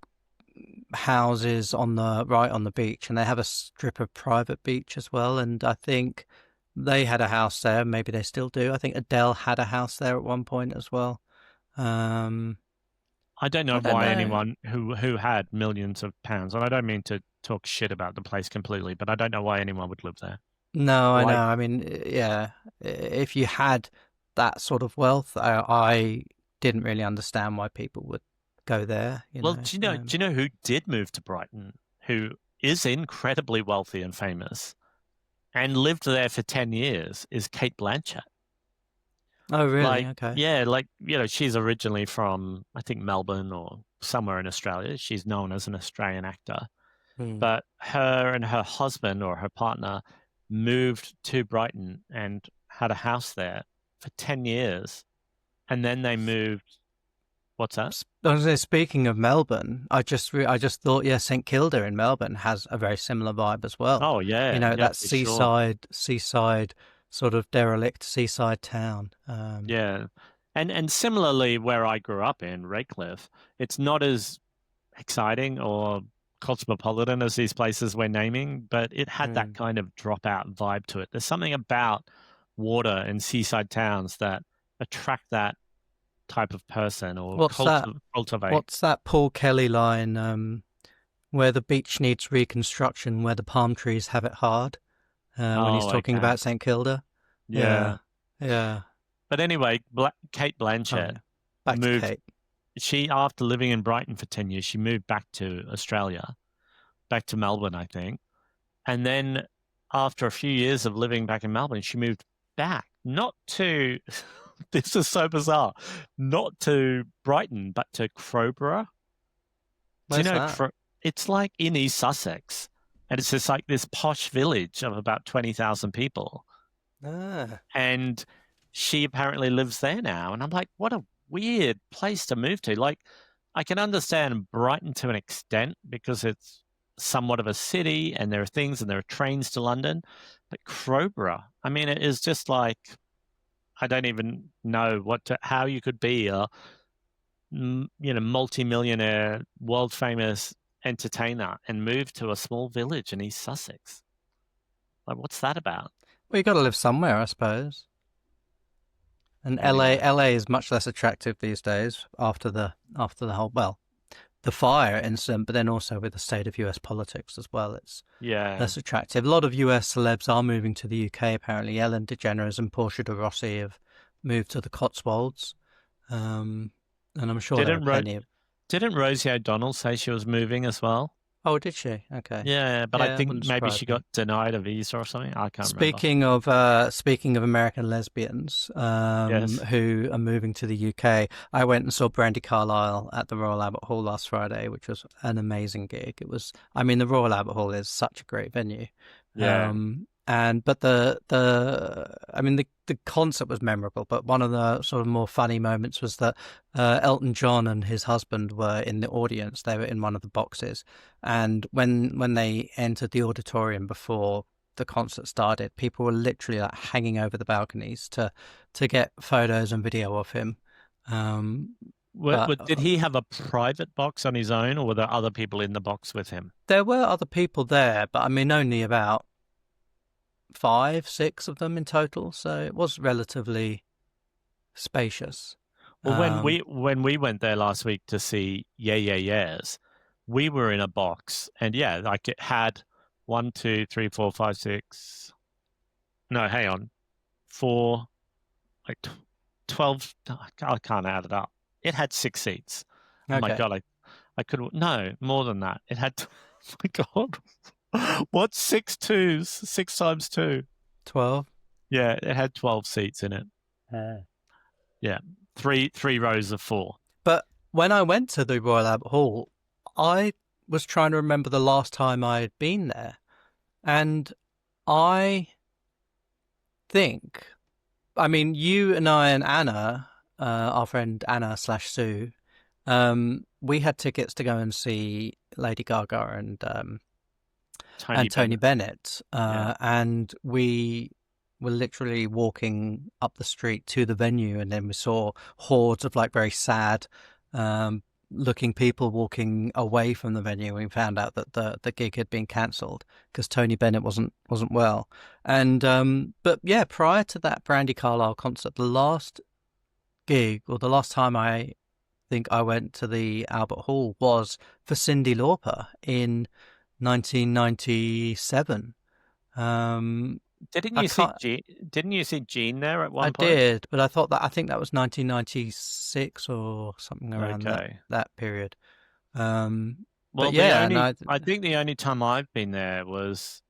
houses right on the beach, and they have a strip of private beach as well. And I think they had a house there, maybe they still do. I think Adele had a house there at one point as well. Um, I don't know I don't why know. anyone who had millions of pounds, and I don't mean to talk shit about the place completely, but I don't know why anyone would live there. No, I know. Like, I mean, yeah, if you had that sort of wealth, I didn't really understand why people would go there, you well, know. do you know who did move to Brighton? Who is incredibly wealthy and famous and lived there for 10 years? Is Kate Blanchett. Oh, really? Like, Okay. yeah, like, she's originally from, I think, Melbourne or somewhere in Australia. She's known as an Australian actor. Hmm. But her and her husband or her partner moved to Brighton and had a house there for 10 years. And then they moved. What's that? I was gonna say, speaking of Melbourne, I just thought, yeah, St Kilda in Melbourne has a very similar vibe as well. Oh, You yeah, know, yeah, that for sure. seaside sort of derelict seaside town. Yeah. And similarly, where I grew up in, Redcliffe, it's not as exciting or cosmopolitan as these places we're naming, but it had that Hmm. kind of dropout vibe to it. There's something about water and seaside towns that attract that type of person or What's that? cultivate. What's that Paul Kelly line? Where the beach needs reconstruction, where the palm trees have it hard. When he's Oh, talking okay. about St Kilda. Yeah. Yeah, yeah. But anyway, Kate Oh Blanchett yeah. Back to moved. Kate. She, after living in Brighton for 10 years, she moved back to Australia, back to Melbourne, I think. And then after a few years of living back in Melbourne, she moved back, not to, this is so bizarre, not to Brighton, but to Crowborough. Do you Where's know, that? it's like in East Sussex. And it's just like this posh village of about 20,000 people. Ah. And she apparently lives there now. And I'm like, what a weird place to move to. Like, I can understand Brighton to an extent because it's somewhat of a city and there are things and there are trains to London. But Crowborough, I mean, it is just like, I don't even know how you could be a, multi-millionaire, world famous entertainer and move to a small village in East Sussex. Like, what's that about? Well, you got to live somewhere, I suppose. And Anyway, LA is much less attractive these days after the whole, well, the fire incident, but then also with the state of US politics as well. It's yeah. less attractive. A lot of US celebs are moving to the UK. Apparently, Ellen DeGeneres and Portia de Rossi have moved to the Cotswolds, and I'm sure there are Didn't Ro- plenty of. didn't Rosie O'Donnell say she was moving as well? Oh, did she? Okay, Yeah, but I yeah, that think wouldn't maybe surprise she me. got denied a visa or something. I can't remember. Speaking of American lesbians Yes. who are moving to the UK, I went and saw Brandi Carlile at the Royal Albert Hall last Friday, which was an amazing gig. It was, I mean, the Royal Albert Hall is such a great venue, Yeah. and but I mean the concert was memorable, but one of the sort of more funny moments was that Elton John and his husband were in the audience. They were in one of the boxes, and when they entered the auditorium before the concert started, people were literally like hanging over the balconies to get photos and video of him. Um, but Did he have a private box on his own, or were there other people in the box with him? there were other people there, but I mean only about 5, 6 of them in total, so it was relatively spacious. Well, Um, when we went there last week to see Yeah Yeah Yeahs, we were in a box, and yeah, like it had 1, 2, 3, 4, 5, 6. No, hang on, 4, like 12. I can't add it up. It had 6 seats. Oh my okay, God, I could, no, more than that. It had, oh my God, what's 6 twos? 6 times 2. 12. Yeah, it had 12 seats in it. Yeah, three rows of 4. But when I went to the Royal Albert Hall, I was trying to remember the last time I had been there, and I think, I mean, you and I and Anna, our friend Anna slash Sue, we had tickets to go and see Lady Gaga and Tony Bennett. Bennett, Yeah. and we were literally walking up the street to the venue, and then we saw hordes of like very sad looking people walking away from the venue. We found out that the gig had been cancelled because Tony Bennett wasn't well. And but yeah, prior to that Brandi Carlile concert, the last gig or the last time I think I went to the Albert Hall was for Cyndi Lauper in 1997. Didn't I you see can't. Didn't you see Gene there at I one point? did, but I think that was 1996 or something around Okay. that period. But Well, yeah, no, I think the only time I've been there was,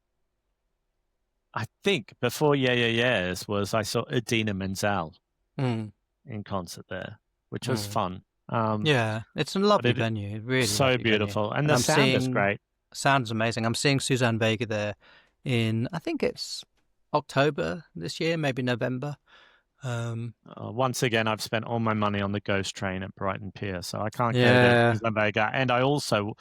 I think before Yeah Yeah Yeahs, was I saw Idina Menzel mm, in concert there, which was mm. fun. Yeah, it's a But lovely it venue, really so lovely venue, beautiful, and and the I'm sound is seeing great. sounds amazing. I'm seeing Suzanne Vega there in I think it's October this year, maybe November. Once again, I've spent all my money on the ghost train at Brighton Pier, so I can't go there Yeah. because I'm Vega. And I also,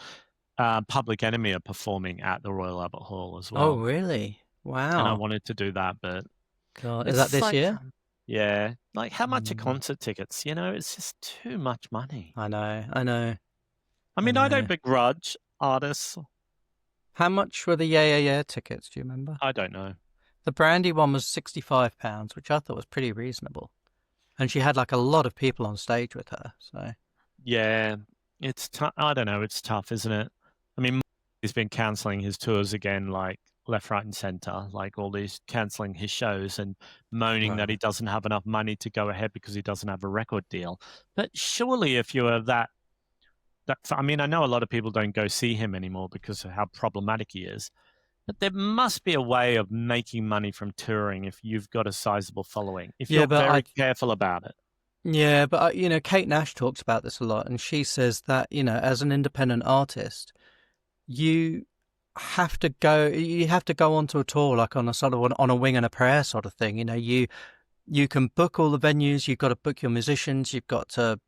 Public Enemy are performing at the Royal Albert Hall as Oh, well, really? and I Wow. wanted to do that, but God, is that it's this like, year? yeah, like how much are Mm, concert tickets? You know, it's just too much money. I know, I know, I I mean, I don't know. begrudge artists. How much were the Yeah Yeah Yeah tickets? Do you remember? I don't know. The Brandy one was £65, which I thought was pretty reasonable, and she had like a lot of people on stage with her. So Yeah, it's tough. I don't know. It's tough, isn't it? I mean, he's been cancelling his tours again, like left, right, and center, like all these cancelling his shows and moaning that he right. doesn't have enough money to go ahead because he doesn't have a record deal. But surely, if you are I mean, I know a lot of people don't go see him anymore because of how problematic he is. But there must be a way of making money from touring if you've got a sizable following, if Yeah, you're but very I careful about it. Yeah, but Kate Nash talks about this a lot, and she says that as an independent artist, you you have to go onto a tour like on a sort of on a wing and a prayer sort of thing. You can book all the venues, you've got to book your musicians, you've got to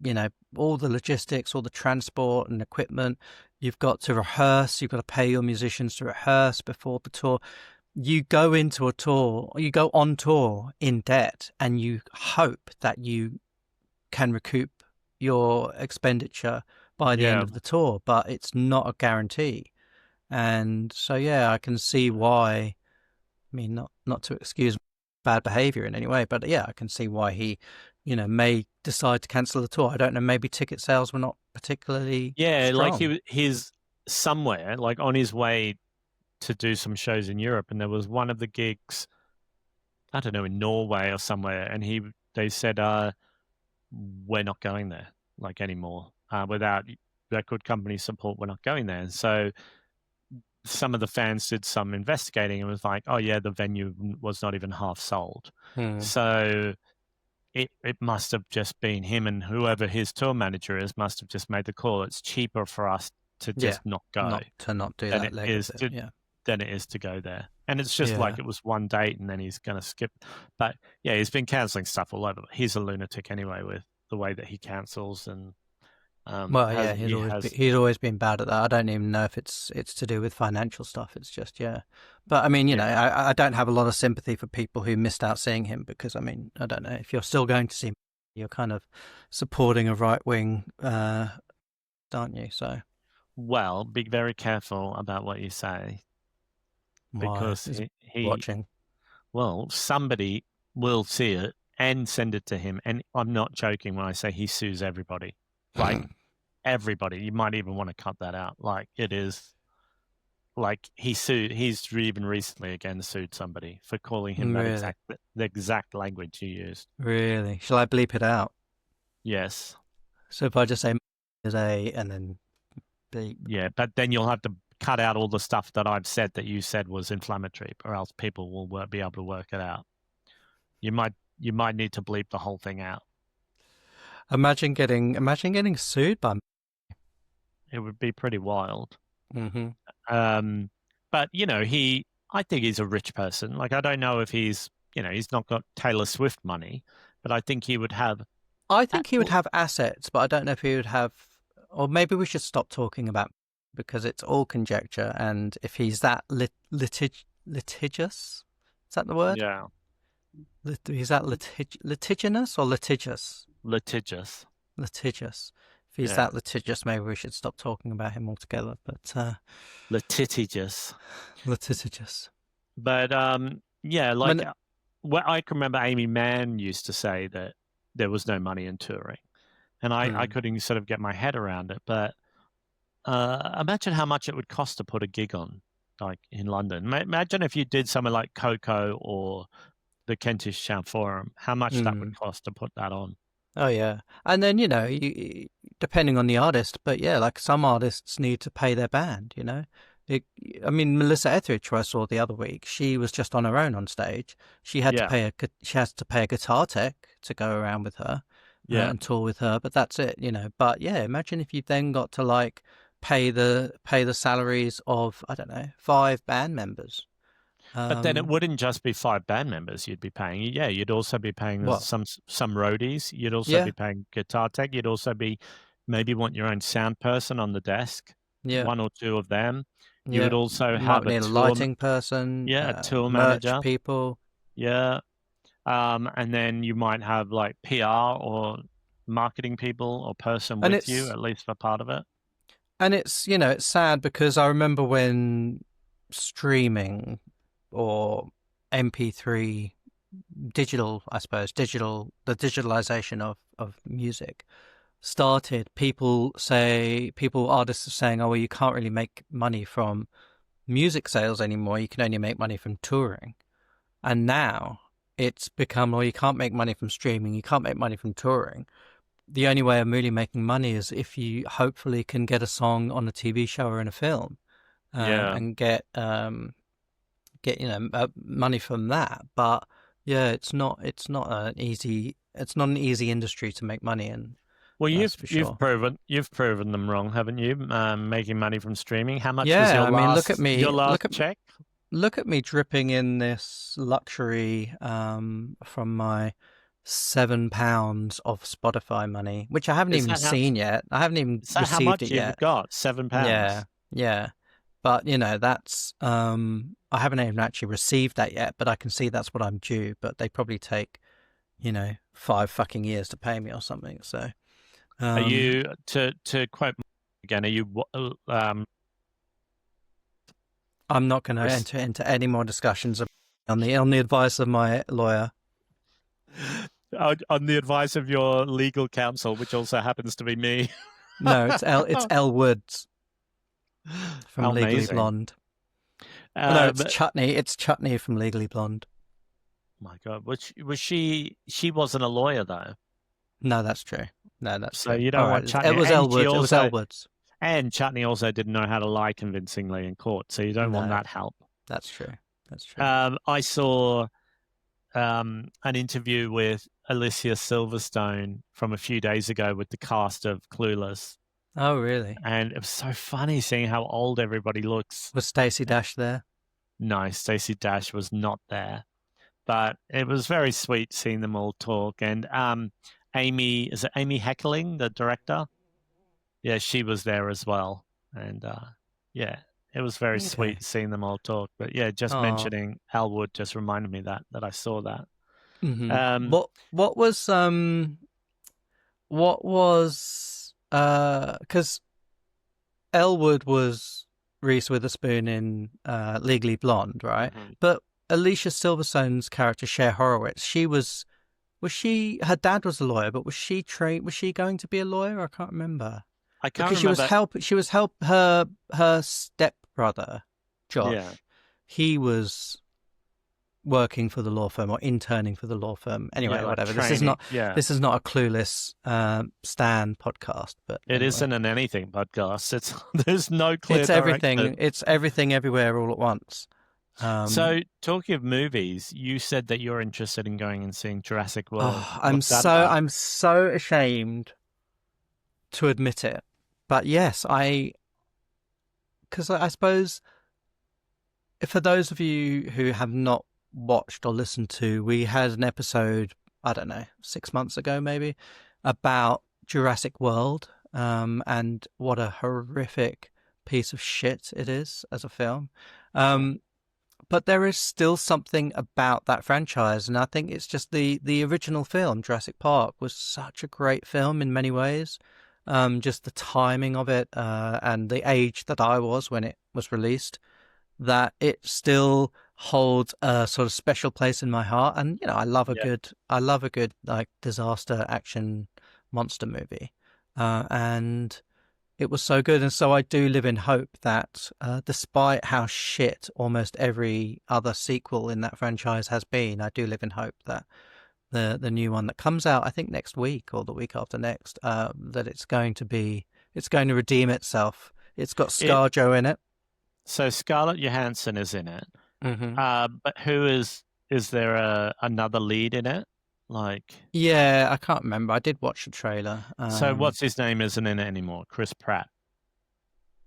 all the logistics, all the transport and equipment. You've got to rehearse, you've got to pay your musicians to rehearse before the tour. You go into a tour, you go on tour in debt, and you hope that you can recoup your expenditure by the end Yeah. of the tour, but it's not a guarantee. And so, yeah, I can see why. I mean, not to excuse bad behavior in any way, but yeah, I can see why he, may decide to cancel the tour. I don't know. Maybe ticket sales were not particularly Yeah, like strong. he's somewhere, like on his way to do some shows in Europe, and there was one of the gigs, I don't know, in Norway or somewhere, and they said, we're not going there like anymore. Without record company support, we're not going there. And so some of the fans did some investigating and was like, oh yeah, the venue was not even half sold. Hmm. So it must have just been him, and whoever his tour manager is must have just made the call. It's cheaper for us to Yeah, just not go not do than that it leg of is it. to Yeah, go there. And it's just yeah. like it was one date and then he's going to skip. But yeah, he's been cancelling stuff all over. He's a lunatic anyway with the way that he cancels, and Well, yeah, has he has he's always been bad at that. I don't even know if it's to do with financial stuff. It's just yeah. But I mean, yeah. I don't have a lot of sympathy for people who missed out seeing him because I mean, I don't know if you're still going to see him, you're kind of supporting a right wing, aren't you? So Well, be very careful about what you say why because is he watching? well, somebody will see it and send it to him. And I'm not joking when I say he sues everybody. Like everybody. You might even want to cut that out. Like it is like he's even recently again sued somebody for calling him Really, the exact language he used. really. Shall I bleep it out? Yes. So if I just say is a and then bleep. Yeah, but then you'll have to cut out all the stuff that I've said that you said was inflammatory, or else people will be able to work it out. You might need to bleep the whole thing out. Imagine getting sued by. It would be pretty wild. Mm-hmm. But I think he's a rich person. Like I don't know if he's not got Taylor Swift money, but I think he would have. I think he would have assets, but I don't know if he would have. Or maybe we should stop talking about because it's all conjecture. And if he's that litigious, is that the word? Yeah, He's that litigious or litigious? litigious. Litigious. If he's Yeah, that litigious, maybe we should stop talking about him altogether. But litigious. litigious. But yeah, like When, what I can remember, Amy Mann used to say that there was no money in touring. and I couldn't sort of get my head around it. But imagine how much it would cost to put a gig on, like in London. Imagine if you did somewhere like Coco or the Kentish Town Forum, how much that would cost to put that on. Oh yeah, and then depending on the artist, but yeah, like some artists need to pay their band. I mean, Melissa Etheridge, who I saw the other week, she was just on her own on stage. She had to pay a guitar tech to go around with her, and tour with her. But that's it, But yeah, imagine if you then got to like pay the salaries of, I don't know, 5 band members. But then it wouldn't just be 5 band members you'd be paying. Yeah, you'd also be paying some roadies. You'd also be paying guitar tech. You'd also maybe want your own sound person on the desk. Yeah. 1 or 2 of them. You would also have a lighting person. Yeah, a tour manager. People. Yeah. And then you might have like PR or marketing people or person with you, at least for part of it. And it's sad because I remember when streaming or MP3 digital, I suppose, the digitalization of music started, artists are saying, oh, well, you can't really make money from music sales anymore. You can only make money from touring. And now it's become, well, you can't make money from streaming. You can't make money from touring. The only way of really making money is if you hopefully can get a song on a TV show or in a film, and get money from that. But yeah, it's not an easy industry to make money in. Well, you've proven them wrong, haven't you? Making money from streaming. How much was your last? Look at me. Your last check. Look at me dripping in this luxury from my £7 of Spotify money, which I haven't even seen yet. I haven't even received how much it yet. You've got £7. Yeah. But that's I haven't even actually received that yet. But I can see that's what I'm due. But they probably take 5 fucking years to pay me or something. So, are you to quote again? Are you? I'm not going to enter into any more discussions on the advice of my lawyer. On the advice of your legal counsel, which also happens to be me. No, it's Elle Woods from Legally Blonde. No, it's Chutney. It's Chutney from Legally Blonde. My God, was she? She wasn't a lawyer though. No, that's true. So you don't want Chutney. It was Elle Woods. It was Elle Woods. And Chutney also didn't know how to lie convincingly in court, so you don't want that help. That's true. I saw an interview with Alicia Silverstone from a few days ago with the cast of Clueless. Oh, really? And it was so funny seeing how old everybody looks. Was Stacey Dash there? No, Stacey Dash was not there. But it was very sweet seeing them all talk. And Amy Heckerling, the director? Yeah, she was there as well. And it was very sweet seeing them all talk. But yeah, just mentioning Elle Wood just reminded me that I saw that. Mm-hmm. What was because Elle Wood was Reese Witherspoon in Legally Blonde, right? Mm-hmm. But Alicia Silverstone's character, Cher Horowitz, her dad was a lawyer, but was she going to be a lawyer? I can't remember. I can't remember. She was her stepbrother, Josh. Yeah. He was working for the law firm or interning for the law firm. Anyway, whatever. Training. This is not a Clueless Stan podcast, but it isn't an anything podcast. There's no clear. It's everything. Direction. It's everything everywhere all at once. So, talking of movies, you said that you're interested in going and seeing Jurassic World. I'm so ashamed to admit it, but yes, because I suppose for those of you who have not watched or listened to, we had an episode, I don't know, 6 months ago maybe, about Jurassic World, and what a horrific piece of shit it is as a film. But there is still something about that franchise, and I think it's just the original film, Jurassic Park, was such a great film in many ways. Just the timing of it, and the age that I was when it was released, that it still holds a sort of special place in my heart. And I love a good like disaster action monster movie, and it was so good. And so I do live in hope that, despite how shit almost every other sequel in that franchise has been, I do live in hope that the new one that comes out, I think next week or the week after next, that it's going to redeem itself. It's got It ScarJo in it. so Scarlett Johansson is in it. Mm-hmm. But who is there another lead in it? Like, Yeah, I can't remember. I did watch the trailer. so what's his name isn't in it anymore? Chris Pratt.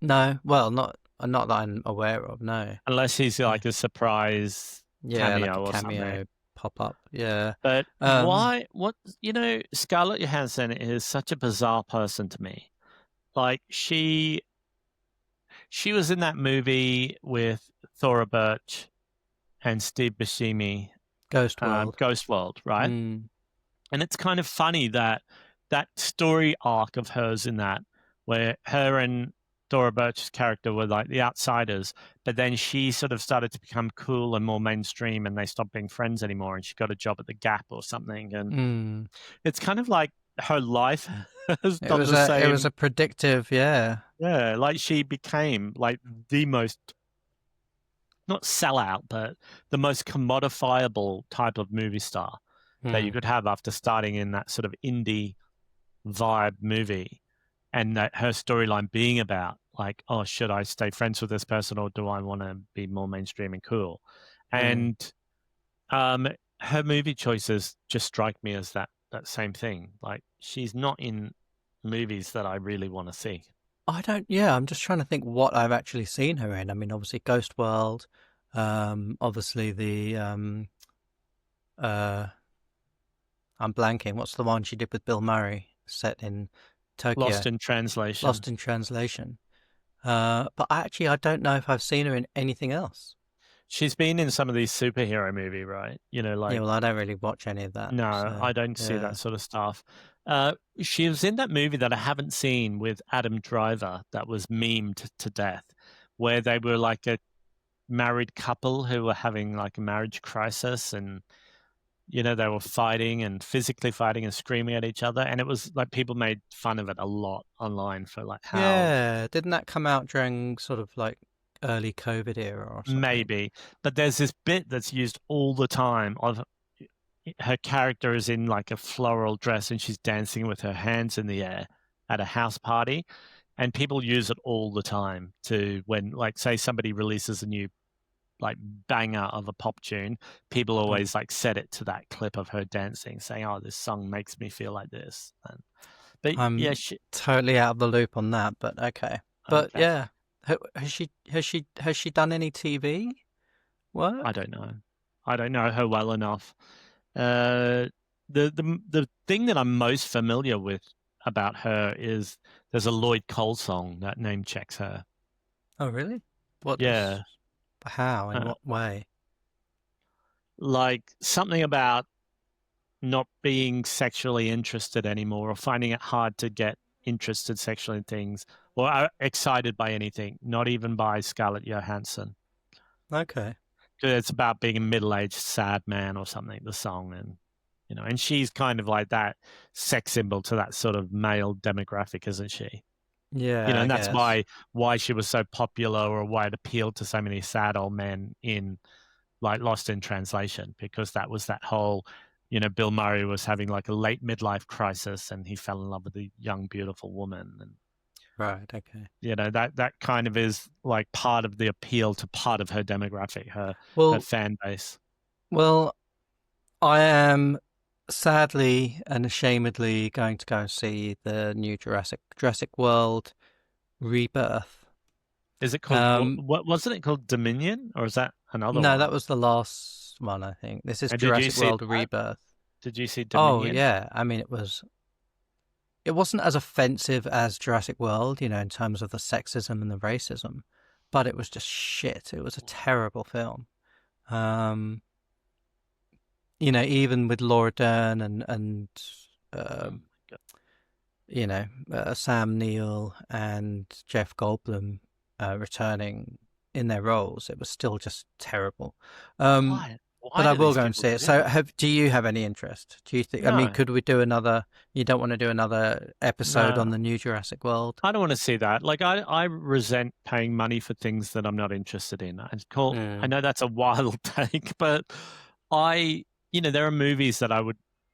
No, well, not that I'm aware of. No. Unless he's Yeah, like a surprise yeah, like a cameo or something. cameo pop up. Yeah. But Um. why? What? Scarlett Johansson is such a bizarre person to me. Like she was in that movie with Thora Birch and Steve Buscemi, Ghost World. Ghost World, right? Mm. And it's kind of funny that that story arc of hers in that, where her and Thora Birch's character were like the outsiders, but then she sort of started to become cool and more mainstream, and they stopped being friends anymore, and she got a job at the Gap or something, and Mm. it's kind of like her life has It done was the a same. predictive, yeah. Yeah, like she became like the most, not sellout, but the most commodifiable type of movie star that you Mm. could have after starting in that sort of indie vibe movie, and that her storyline being about like, oh, should I stay friends with this person or do I want to be more mainstream and cool? Mm. And um, her movie choices just strike me as that same thing. Like she's not in movies that I really want to see. Yeah, I'm just trying to think what I've actually seen her in. I mean, obviously Ghost World, obviously uh, I'm blanking. What's the one she did with Bill Murray, set in Tokyo? Lost in Translation. Lost in Translation. But I don't know if I've seen her in anything else. She's been in some of these superhero movie, right? Yeah, Like, well, I don't really watch any of that. no, So I don't see yeah. that sort of stuff. She was in that movie that I haven't seen with Adam Driver that was memed to death, where they were like a married couple who were having like a marriage crisis, and they were fighting and physically fighting and screaming at each other, and it was like people made fun of it a lot online for like how Yeah, didn't that come out during sort of like early COVID era or something? maybe, but there's this bit that's used all the time of her character is in like a floral dress and she's dancing with her hands in the air at a house party, and people use it all the time to, when like say somebody releases a new like banger of a pop tune, people Mm. always like set it to that clip of her dancing, saying, oh, this song makes me feel like this. But yeah, I'm totally out of the loop on that, but okay. But okay. yeah, has she done any TV I work? don't know. I don't know her well enough. Uh, the thing that I'm most familiar with about her is there's a Lloyd Cole song that name checks her. Oh, really? What Yeah, does How, in uh, what way? like something about not being sexually interested anymore, or finding it hard to get interested sexually in things, or excited by anything, not even by Scarlett Johansson. Okay. It's about being a middle-aged sad man or something, the song, and and she's kind of like that sex symbol to that sort of male demographic, isn't she? Yeah, I And that's guess. why she was so popular, or why it appealed to so many sad old men in like Lost in Translation, because that was that whole, Bill Murray was having like a late midlife crisis and he fell in love with a young beautiful woman, and Right, okay. that kind of is like part of the appeal to part of her demographic, her Well, fan base. well, I am sadly and ashamedly going to go and see the new Jurassic World Rebirth. Is it called Um, what wasn't it called Dominion, or is that another no, that one? was the last one, I think. This is And did you Jurassic see World that? Rebirth. Did you see Oh, Dominion? yeah. I mean, it wasn't as offensive as Jurassic World, in terms of the sexism and the racism, but it was just shit. It was a terrible film. Um, even with Laura Dern and Oh uh, my God. Sam Neill and Jeff Goldblum returning in their roles, it was still just terrible. Um, Why? But Why I do will these go and people see do it. So, this? do you have any interest? Do you think? I mean, No, could we do another? You don't want to do another episode no. on the new Jurassic World? I don't want to see that. Like I resent paying money for things that I'm not interested in. I Mm. know that's a wild take, but there are movies that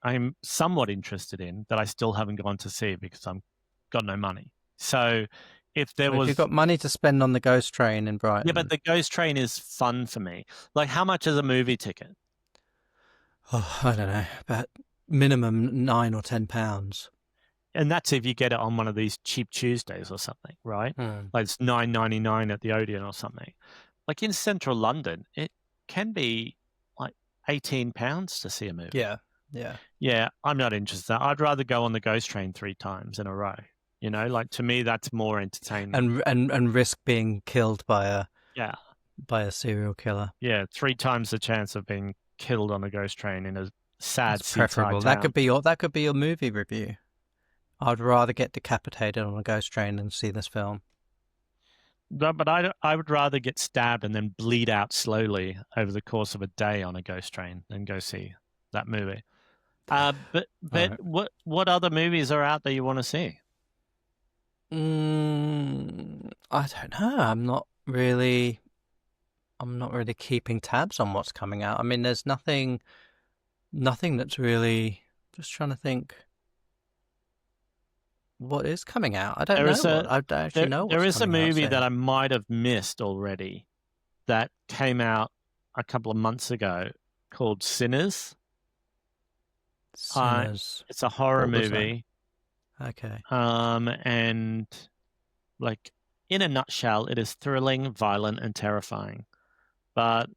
I'm somewhat interested in that I still haven't gone to see because I'm got no money. So if there Well, if you've was, got money to spend on the Ghost Train in yeah, but Brighton, the Ghost Train is fun for me. Like, how much is a movie ticket? oh, I don't know, about minimum £9 or £10. And that's if you get it on one of these cheap Tuesdays or something, right? Mm. Like it's £9.99 at the Odeon or something. Like in central London, it can be like £18 to see a movie. Yeah, yeah. Yeah, I'm not interested. I'd rather go on the Ghost Train 3 times in a row. Like to me, that's more entertainment. And risk being killed Yeah, by a serial killer. yeah, 3 times the chance of being killed on a ghost train in a That's sad seaside preferable. That town. could be your movie review. I'd rather get decapitated on a ghost train than see this film. No, but I would rather get stabbed and then bleed out slowly over the course of a day on a ghost train than go see that movie. But All right. what other movies are out that you want to see? I don't know. I'm not really keeping tabs on what's coming out. I mean, there's nothing that's really. Just trying to think what is coming out. I don't There know is a I don't actually know there what's is a coming out movie that soon. I might have missed already that came out a couple of months ago called Sinners. Sinners. It's a horror What was that? movie. Okay. And like in a nutshell, it is thrilling, violent, and terrifying. But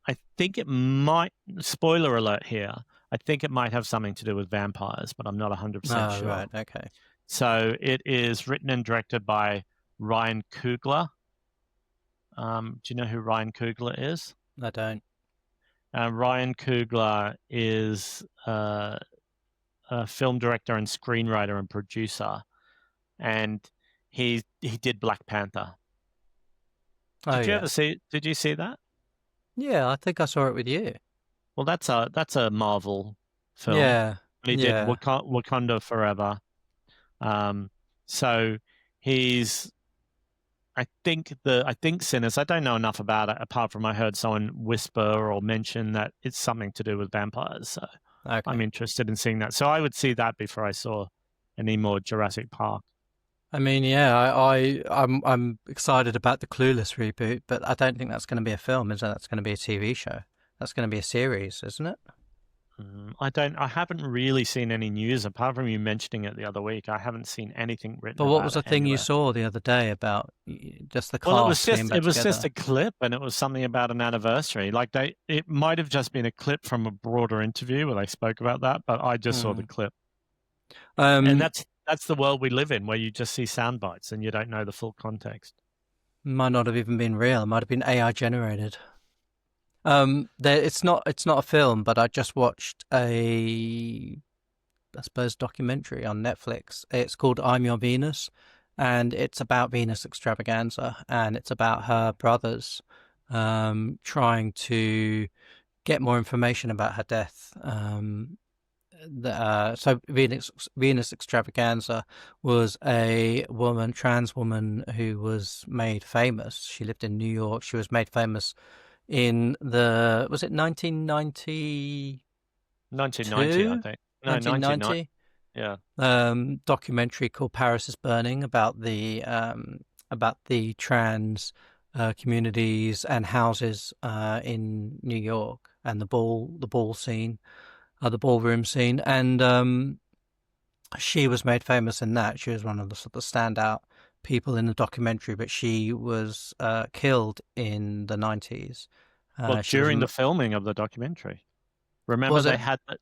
I think it might, spoiler alert here, I think it might have something to do with vampires, but I'm not 100% Oh, sure. right. Okay. So it is written and directed by Ryan Coogler. Do you know who Ryan Coogler is? I don't. Ryan Coogler is a film director and screenwriter and producer, and he did Black Panther. Oh, yeah. Did you see that? Yeah, I think I saw it with you. Well, that's a Marvel film. Yeah. He did Yeah. Wakanda Forever. So he's I think Sinners. I don't know enough about it apart from I heard someone whisper or mention that it's something to do with vampires. So Okay. I'm interested in seeing that. So I would see that before I saw any more Jurassic Park. I mean, yeah, I'm excited about the Clueless reboot, but I don't think that's going to be a film, is it? That's going to be a TV show. That's going to be a series, isn't it? I haven't really seen any news apart from you mentioning it the other week. I haven't seen anything written But what about was the it thing you anywhere. saw the other day about just the Well, cast being back together? just a clip, and it was something about an anniversary. Like it might have just been a clip from a broader interview where they spoke about that, but I just saw the clip. And that's the world we live in, where you just see sound bites and you don't know the full context. Might not have even been real. It might have been AI generated. It's not a film, but I just watched I suppose, documentary on Netflix. It's called I'm Your Venus, and it's about Venus extravaganza, and it's about her brothers trying to get more information about her death. So Venus extravaganza was a trans woman who was made famous. She lived in New York. She was made famous in was it 1990? 1990, I think. No, 1990. Yeah. Documentary called Paris is Burning about the trans communities and houses in New York and the ballroom scene, and she was made famous in that. She was one of the sort of standout people in the documentary, but she was killed in the 90s. Well, during the filming of the documentary. Remember, they had the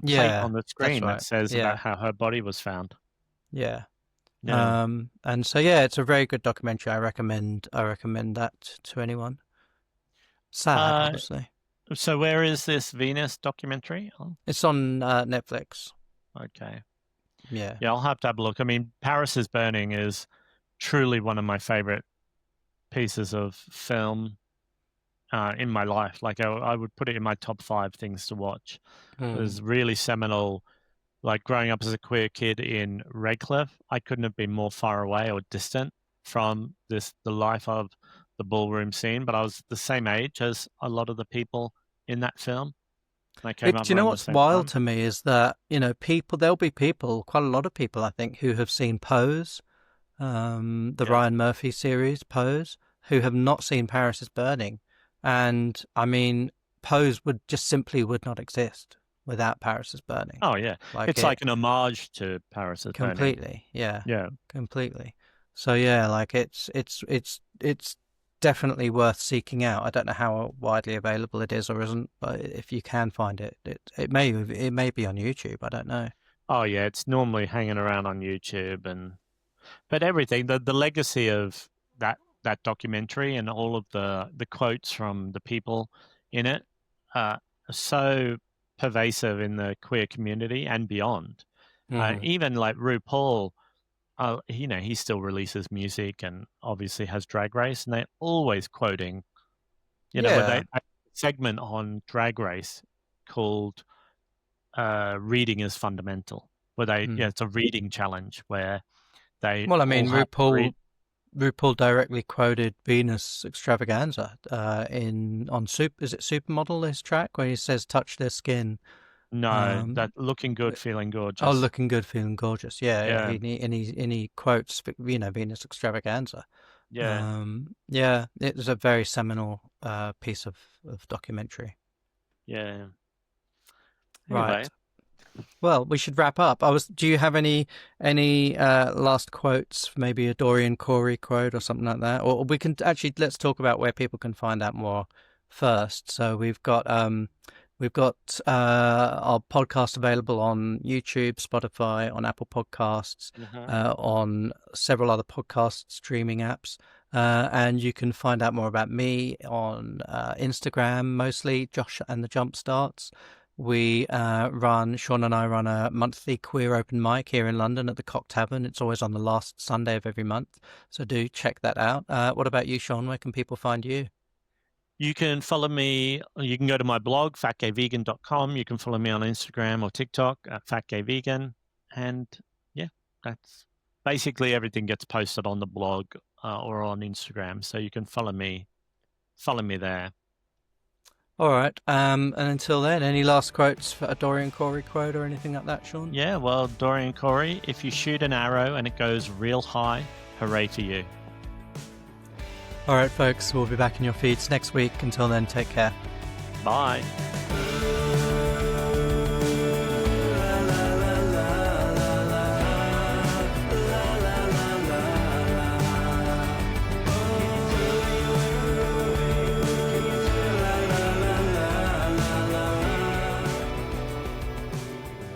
plate on the screen that says about how her body was found. Yeah. Yeah. And so it's a very good documentary. I recommend that to anyone. Sad, obviously. So where is this Venus documentary? It's on Netflix. Okay. Yeah. Yeah, I'll have to have a look. I mean, Paris is Burning is truly one of my favorite pieces of film. in my life. Like I would put it in my top 5 things to watch. It Mm. was really seminal. Like growing up as a queer kid in Redcliffe, I couldn't have been more far away or distant from the life of the ballroom scene. But I was the same age as a lot of the people in that film. I came up Do you know around the what's same wild time. to me is that, there'll be people, quite a lot of people, I think, who have seen Pose, the Yeah. Ryan Murphy series, Pose, who have not seen Paris is Burning. And I mean, Pose would not exist without Paris is Burning. Oh yeah, Like it's it like an homage to Paris is Burning. completely, yeah, Yeah. completely. So yeah, like it's definitely worth seeking out. I don't know how widely available it is or isn't, but if you can find it, it may be on YouTube. I don't know. Oh yeah, it's normally hanging around on YouTube, but everything, the legacy of that documentary and all of the quotes from the people in it are so pervasive in the queer community and beyond. Mm. Even like RuPaul, he still releases music and obviously has Drag Race, and they're always quoting, where Yeah. they segment on Drag Race called "Reading is Fundamental," where Mm. it's a reading challenge where they Well, I all mean, have to read. RuPaul directly quoted Venus Extravaganza on is it Supermodel, his track where he says touch their skin. No, that Um, looking good, feeling oh, gorgeous. looking good, feeling gorgeous. Yeah, yeah. Yeah, He quotes Venus Extravaganza. yeah, Yeah, it was a very seminal piece of documentary. yeah. Anyway, Right. Well, we should wrap up. Do you have any last quotes? Maybe a Dorian Corey quote or something like that. Or we can actually let's talk about where people can find out more first. So we've got our podcast available on YouTube, Spotify, on Apple Podcasts, on several other podcast streaming apps. And you can find out more about me on Instagram, mostly Josh and the Jump Starts. Sean and I run a monthly queer open mic here in London at the Cock Tavern. It's always on the last Sunday of every month. So do check that out. What about you, Sean? Where can people find you? you can follow me. You can go to my blog, fatgayvegan.com. You can follow me on Instagram or TikTok at fatgayvegan. And yeah, that's basically everything gets posted on the blog or on Instagram. So you can follow me there. All right. And until then, any last quotes for a Dorian Corey quote or anything like that, Sean? Yeah, well, Dorian Corey, if you shoot an arrow and it goes real high, hooray for you. All right, folks. We'll be back in your feeds next week. Until then, take care. Bye.